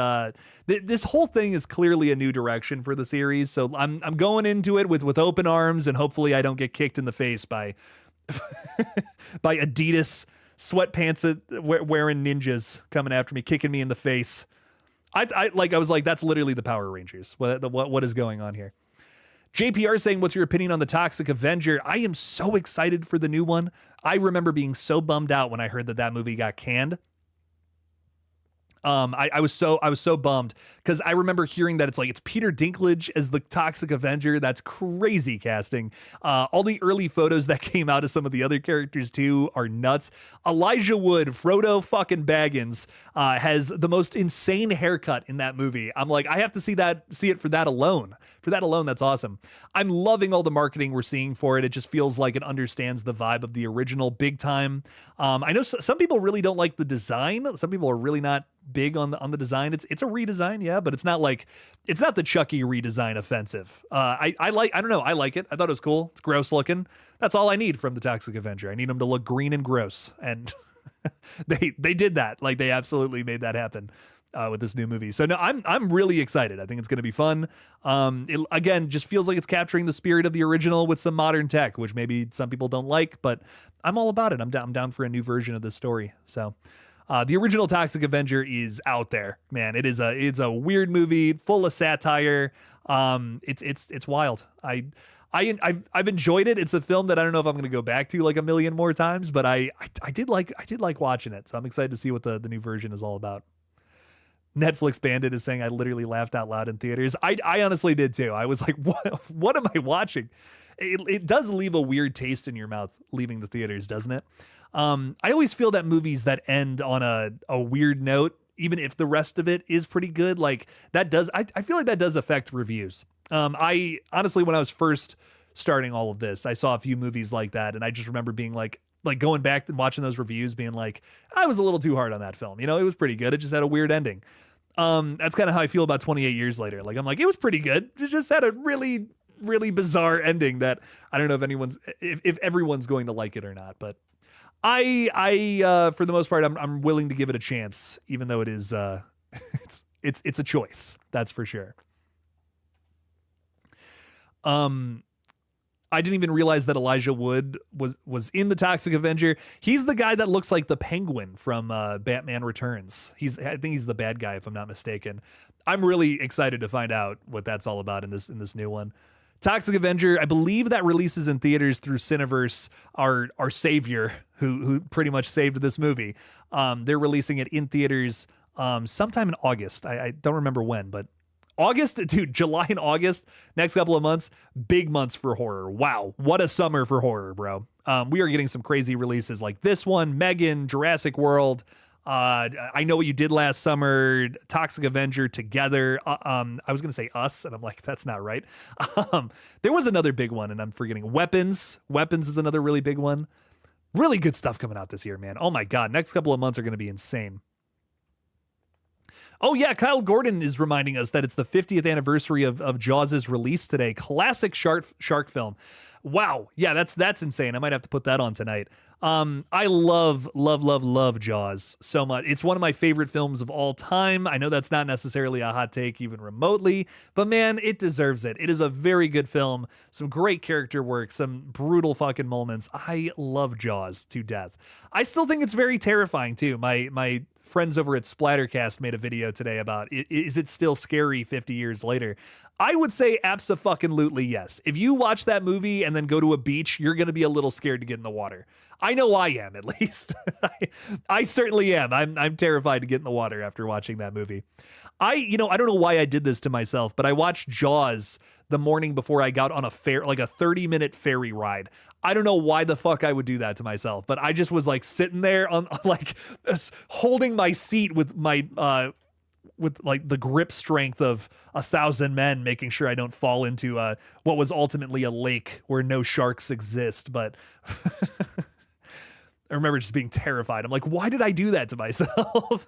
this whole thing is clearly a new direction for the series. So I'm going into it with open arms, and hopefully I don't get kicked in the face by by Adidas sweatpants wearing ninjas coming after me, kicking me in the face. I was like, that's literally the Power Rangers. What is going on here? JPR saying, what's your opinion on the Toxic Avenger? I am so excited for the new one. I remember being so bummed out when I heard that movie got canned. I was so bummed because I remember hearing that it's Peter Dinklage as the Toxic Avenger. That's crazy casting. All the early photos that came out of some of the other characters too are nuts. Elijah Wood, Frodo fucking Baggins, has the most insane haircut in that movie. I'm like, I have to see it for that alone. For that alone, that's awesome. I'm loving all the marketing we're seeing for it. It just feels like it understands the vibe of the original big time. I know some people really don't like the design. Some people are really not big on the design. It's a redesign, yeah, but it's not the Chucky redesign offensive. I don't know. I like it. I thought it was cool. It's gross looking. That's all I need from the Toxic Avenger. I need him to look green and gross, and they did that. Like, they absolutely made that happen with this new movie. So no, I'm really excited. I think it's going to be fun. It again just feels like it's capturing the spirit of the original with some modern tech, which maybe some people don't like, but I'm all about it. I'm down for a new version of this story. So the original Toxic Avenger is out there, man. It's a weird movie full of satire. It's wild. I've enjoyed it. It's a film that I don't know if I'm going to go back to like a million more times, but I did like watching it. So I'm excited to see what the new version is all about. Netflix Bandit is saying I literally laughed out loud in theaters. I honestly did too. I was like, what am I watching? It does leave a weird taste in your mouth leaving the theaters, doesn't it? I always feel that movies that end on a weird note, even if the rest of it is pretty good, like that does, I feel like that does affect reviews. I honestly, when I was first starting all of this, I saw a few movies like that, and I just remember being like going back and watching those reviews being like, I was a little too hard on that film. You know, it was pretty good. It just had a weird ending. That's kind of how I feel about 28 Years Later. Like, I'm like, it was pretty good. It just had a really, really bizarre ending that I don't know if everyone's going to like it or not, but I for the most part, I'm willing to give it a chance, even though it is, it's a choice. That's for sure. I didn't even realize that Elijah Wood was in the Toxic Avenger. He's the guy that looks like the Penguin from Batman Returns. I think he's the bad guy, if I'm not mistaken. I'm really excited to find out what that's all about in this new one. Toxic Avenger, I believe that releases in theaters through Cineverse, our savior who pretty much saved this movie. They're releasing it in theaters sometime in August. I don't remember when, but August, dude, July and August, next couple of months, big months for horror. Wow, what a summer for horror, bro. We are getting some crazy releases like this one, Megan, Jurassic World, I Know What You Did Last Summer, Toxic Avenger, Together. I was going to say Us, and I'm like, that's not right. There was another big one, and I'm forgetting. Weapons is another really big one. Really good stuff coming out this year, man. Oh my God, next couple of months are going to be insane. Oh yeah, Kyle Gordon is reminding us that it's the 50th anniversary of Jaws' release today. Classic shark film. Wow, yeah, that's insane. I might have to put that on tonight. I love Jaws so much. It's one of my favorite films of all time. I know that's not necessarily a hot take even remotely, but man, it deserves it. It is a very good film. Some great character work, some brutal fucking moments. I love Jaws to death. I still think it's very terrifying too. My friends over at Splattercast made a video today about is it still scary 50 years later? I would say abso-fucking-lutely yes. If you watch that movie and then go to a beach, you're going to be a little scared to get in the water. I know I am, at least. I certainly am. I'm terrified to get in the water after watching that movie. I don't know why I did this to myself, but I watched Jaws the morning before I got on a 30-minute ferry ride. I don't know why the fuck I would do that to myself, but I just was like sitting there on like holding my seat with my with like the grip strength of 1,000 men, making sure I don't fall into what was ultimately a lake where no sharks exist. But I remember just being terrified. I'm like, why did I do that to myself?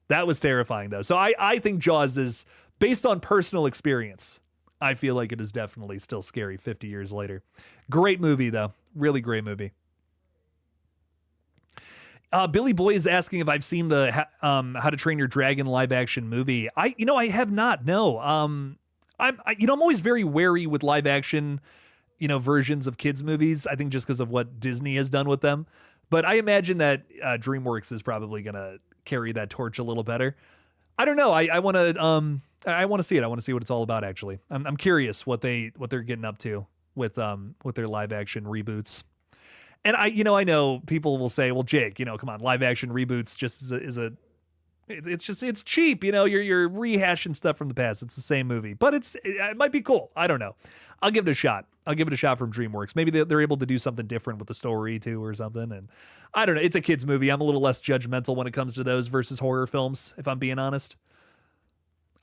That was terrifying, though. So I think Jaws is, based on personal experience, I feel like it is definitely still scary 50 years later. Great movie, though. Really great movie. Billy Boy is asking if I've seen the How to Train Your Dragon live action movie. I have not. No. I'm always very wary with live action, versions of kids movies. I think just because of what Disney has done with them. But I imagine that DreamWorks is probably gonna carry that torch a little better. I don't know. I want to see it. I want to see what it's all about. Actually, I'm curious what they're getting up to with their live action reboots. And I know people will say, well, Jake, come on, live action reboots just it's cheap. You're rehashing stuff from the past. It's the same movie, but it might be cool. I don't know. I'll give it a shot. I'll give it a shot from DreamWorks. Maybe they're able to do something different with the story too or something. And I don't know. It's a kid's movie. I'm a little less judgmental when it comes to those versus horror films, if I'm being honest.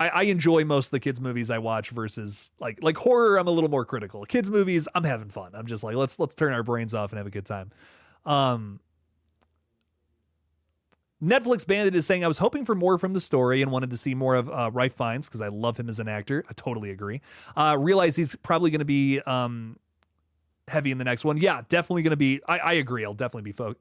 I enjoy most of the kids movies I watch versus like horror. I'm a little more critical. Kids movies, I'm having fun. I'm just like, let's turn our brains off and have a good time. Netflix Bandit is saying, I was hoping for more from the story and wanted to see more of Ralph Fiennes because I love him as an actor. I totally agree. Realize he's probably going to be heavy in the next one. Yeah, definitely going to be. I agree. I'll definitely be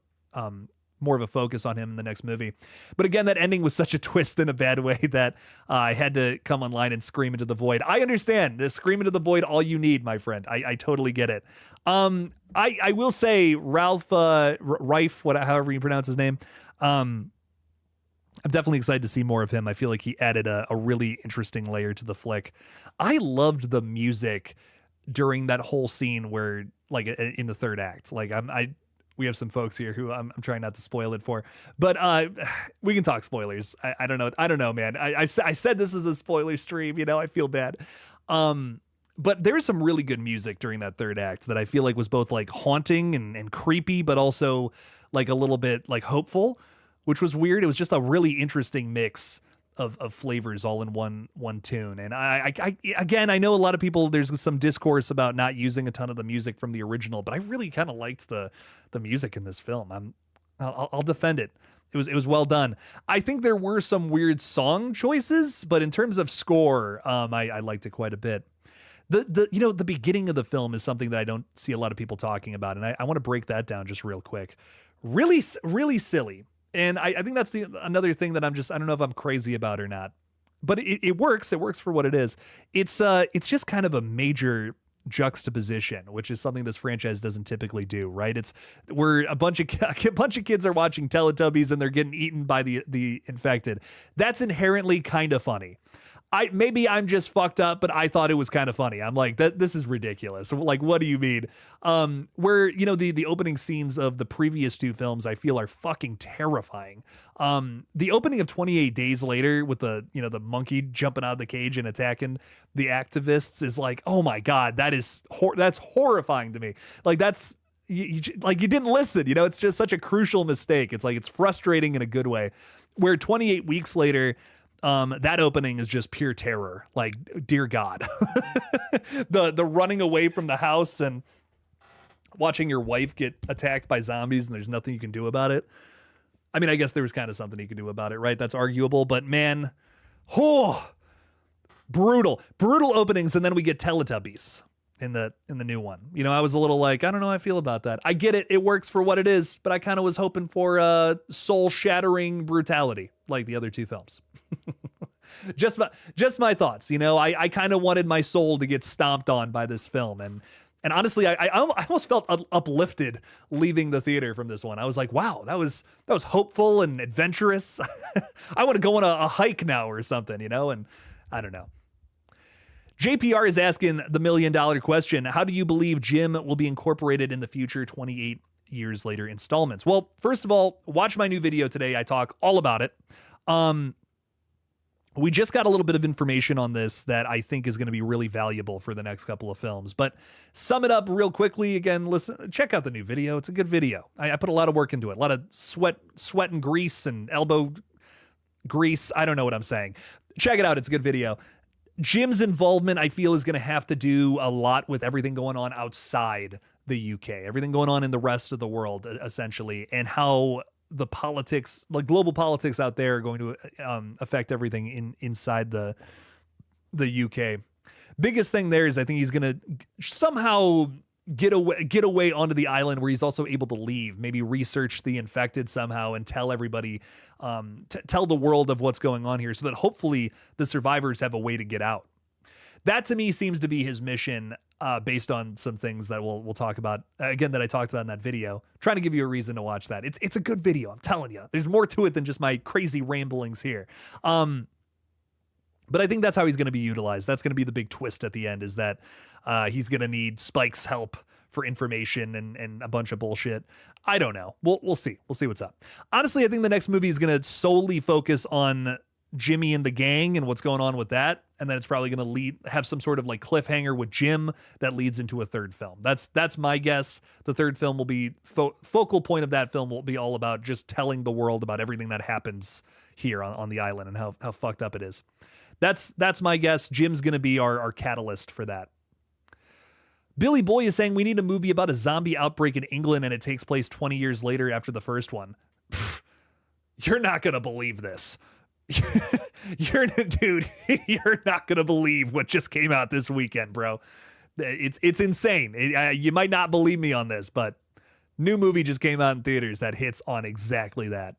more of a focus on him in the next movie. But again, that ending was such a twist in a bad way that I had to come online and scream into the void. I understand. Scream into the void, all you need, my friend. I totally get it. I will say Ralph, however you pronounce his name, I'm definitely excited to see more of him. I feel like he added a really interesting layer to the flick. I loved the music during that whole scene where, like, in the third act. Like, we have some folks here who I'm trying not to spoil it for, but we can talk spoilers. I don't know. I don't know, man. I said this is a spoiler stream. I feel bad. But there's some really good music during that third act that I feel like was both like haunting and creepy, but also like a little bit like hopeful, which was weird. It was just a really interesting mix of flavors all in one tune. And I again, I know a lot of people, there's some discourse about not using a ton of the music from the original, but I really kind of liked the music in this film. I'll defend it. It was well done. I think there were some weird song choices, but in terms of score, I liked it quite a bit. The beginning of the film is something that I don't see a lot of people talking about, and I want to break that down just real quick. Really, really silly. And I think that's another thing that I don't know if I'm crazy about or not, but it works. It works for what it is. It's just kind of a major juxtaposition, which is something this franchise doesn't typically do, right? Where a bunch of kids are watching Teletubbies and they're getting eaten by the infected. That's inherently kind of funny. Maybe I'm just fucked up, but I thought it was kind of funny. I'm like, this is ridiculous. Like, what do you mean? Where, the opening scenes of the previous two films, I feel are fucking terrifying. The opening of 28 Days Later with the monkey jumping out of the cage and attacking the activists is like, oh my God, that's horrifying to me. Like, that's, you didn't listen, it's just such a crucial mistake. It's like, it's frustrating in a good way. Where 28 weeks later, that opening is just pure terror. Like, dear God, the running away from the house and watching your wife get attacked by zombies and there's nothing you can do about it. I mean, I guess there was kind of something you could do about it, right? That's arguable, but man, brutal openings. And then we get Teletubbies in the new one. I was a little like, I don't know how I feel about that. I get it. It works for what it is, but I kind of was hoping for soul shattering brutality like the other two films. just my thoughts. I kind of wanted my soul to get stomped on by this film. And honestly, I almost felt uplifted leaving the theater from this one. I was like, wow, that was hopeful and adventurous. I want to go on a hike now or something, and I don't know. JPR is asking the $1 million question. How do you believe Jim will be incorporated in the future 28 years later installments? Well, first of all, watch my new video today. I talk all about it. We just got a little bit of information on this that I think is going to be really valuable for the next couple of films. But sum it up real quickly. Again, check out the new video. It's a good video. I put a lot of work into it. A lot of sweat and grease and elbow grease. I don't know what I'm saying. Check it out. It's a good video. Jim's involvement, I feel, is going to have to do a lot with everything going on outside the UK, everything going on in the rest of the world, essentially, and how the politics, like global politics out there, are going to affect everything inside the UK. Biggest thing there is I think he's going to somehow get away onto the island where he's also able to leave, maybe research the infected somehow and tell everybody, tell the world of what's going on here so that hopefully the survivors have a way to get out. That to me seems to be his mission, based on some things that we'll talk about again that I talked about in that video. Trying to give you a reason to watch that. It's a good video, I'm telling you. There's more to it than just my crazy ramblings here. But I think that's how he's going to be utilized. That's going to be the big twist at the end, is that he's going to need Spike's help for information and a bunch of bullshit. I don't know. We'll see. We'll see what's up. Honestly, I think the next movie is going to solely focus on Jimmy and the gang and what's going on with that. And then it's probably going to have some sort of like cliffhanger with Jim that leads into a third film. That's my guess. The third film will be focal point of that film will be all about just telling the world about everything that happens here on the island and how fucked up it is. That's my guess. Jim's going to be our catalyst for that. Billy Boy is saying we need a movie about a zombie outbreak in England and it takes place 20 years later after the first one. Pfft, you're not going to believe this. Dude, you're not going to believe what just came out this weekend, bro. It's insane. You might not believe me on this, but new movie just came out in theaters that hits on exactly that.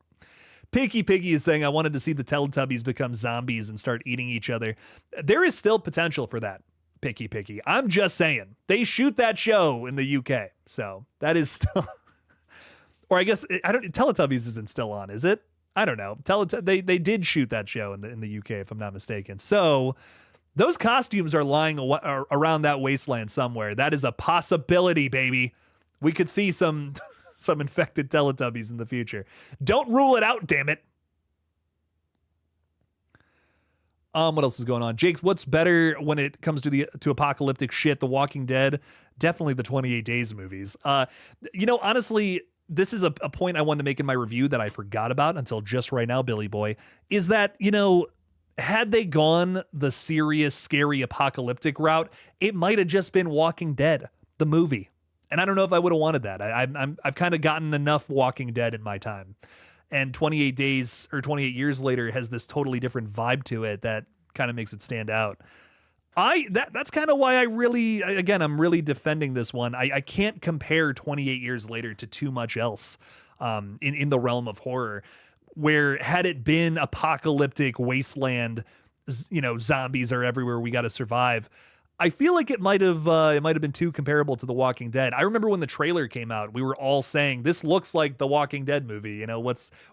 Picky Piggy is saying, I wanted to see the Teletubbies become zombies and start eating each other. There is still potential for that, Picky Piggy. I'm just saying. They shoot that show in the UK, so that is still... Or I guess, Teletubbies isn't still on, is it? I don't know. They did shoot that show in the UK, if I'm not mistaken. So those costumes are lying around that wasteland somewhere. That is a possibility, baby. We could see some infected Teletubbies in the future. Don't rule it out, damn it. What else is going on? Jake's, what's better when it comes to apocalyptic shit? The Walking Dead, definitely the 28 Days movies. Honestly, this is a point I wanted to make in my review that I forgot about until just right now, Billy Boy, is that, had they gone the serious, scary, apocalyptic route, it might have just been Walking Dead, the movie. And I don't know if I would have wanted that. I've kind of gotten enough Walking Dead in my time. And 28 Days or 28 Years Later has this totally different vibe to it that kind of makes it stand out. That's kind of why I'm really defending this one. I can't compare 28 Years Later to too much else in the realm of horror, where had it been apocalyptic wasteland, zombies are everywhere, we got to survive. I feel like it might have been too comparable to The Walking Dead. I remember when the trailer came out, we were all saying this looks like the Walking Dead movie.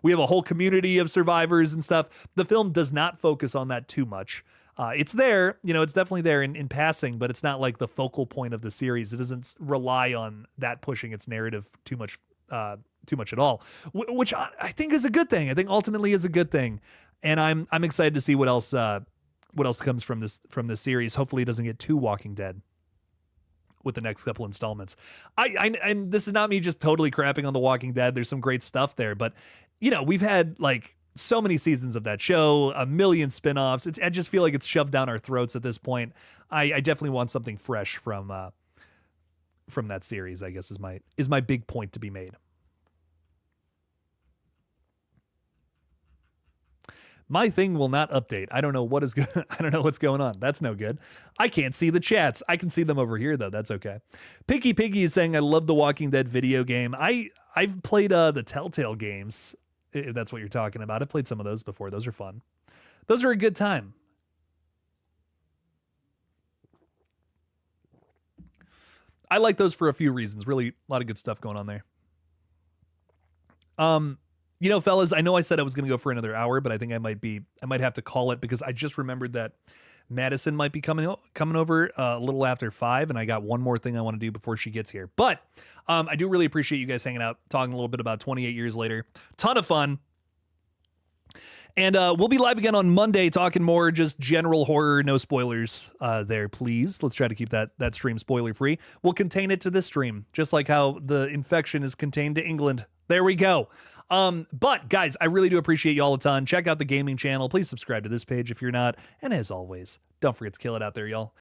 We have a whole community of survivors and stuff. The film does not focus on that too much. It's there, it's definitely there in passing, but it's not like the focal point of the series. It doesn't rely on that pushing its narrative too much at all, which I think is a good thing. I think ultimately is a good thing, and I'm excited to see what else comes from this series. Hopefully, it doesn't get too Walking Dead with the next couple installments. And this is not me just totally crapping on The Walking Dead. There's some great stuff there, but we've had like so many seasons of that show, a million spinoffs. I just feel like it's shoved down our throats at this point. I definitely want something fresh from that series, I guess is my big point to be made. My thing will not update. I don't know what's going on. That's no good. I can't see the chats. I can see them over here though. That's okay. Picky Piggy is saying I love the Walking Dead video game. I've played the Telltale games, if that's what you're talking about. I've played some of those before. Those are fun. Those are a good time. I like those for a few reasons. Really, a lot of good stuff going on there. Fellas, I know I said I was going to go for another hour, but I think I might have to call it because I just remembered that Madison might be coming over a little after 5, and I got one more thing I want to do before she gets here. But I do really appreciate you guys hanging out, talking a little bit about 28 Years Later. Ton of fun. And we'll be live again on Monday talking more just general horror, no spoilers there, please. Let's try to keep that stream spoiler free. We'll contain it to this stream, just like how the infection is contained to England. There we go. But guys, I really do appreciate you all a ton. Check out the gaming channel. Please subscribe to this page if you're not. And as always, don't forget to kill it out there, y'all.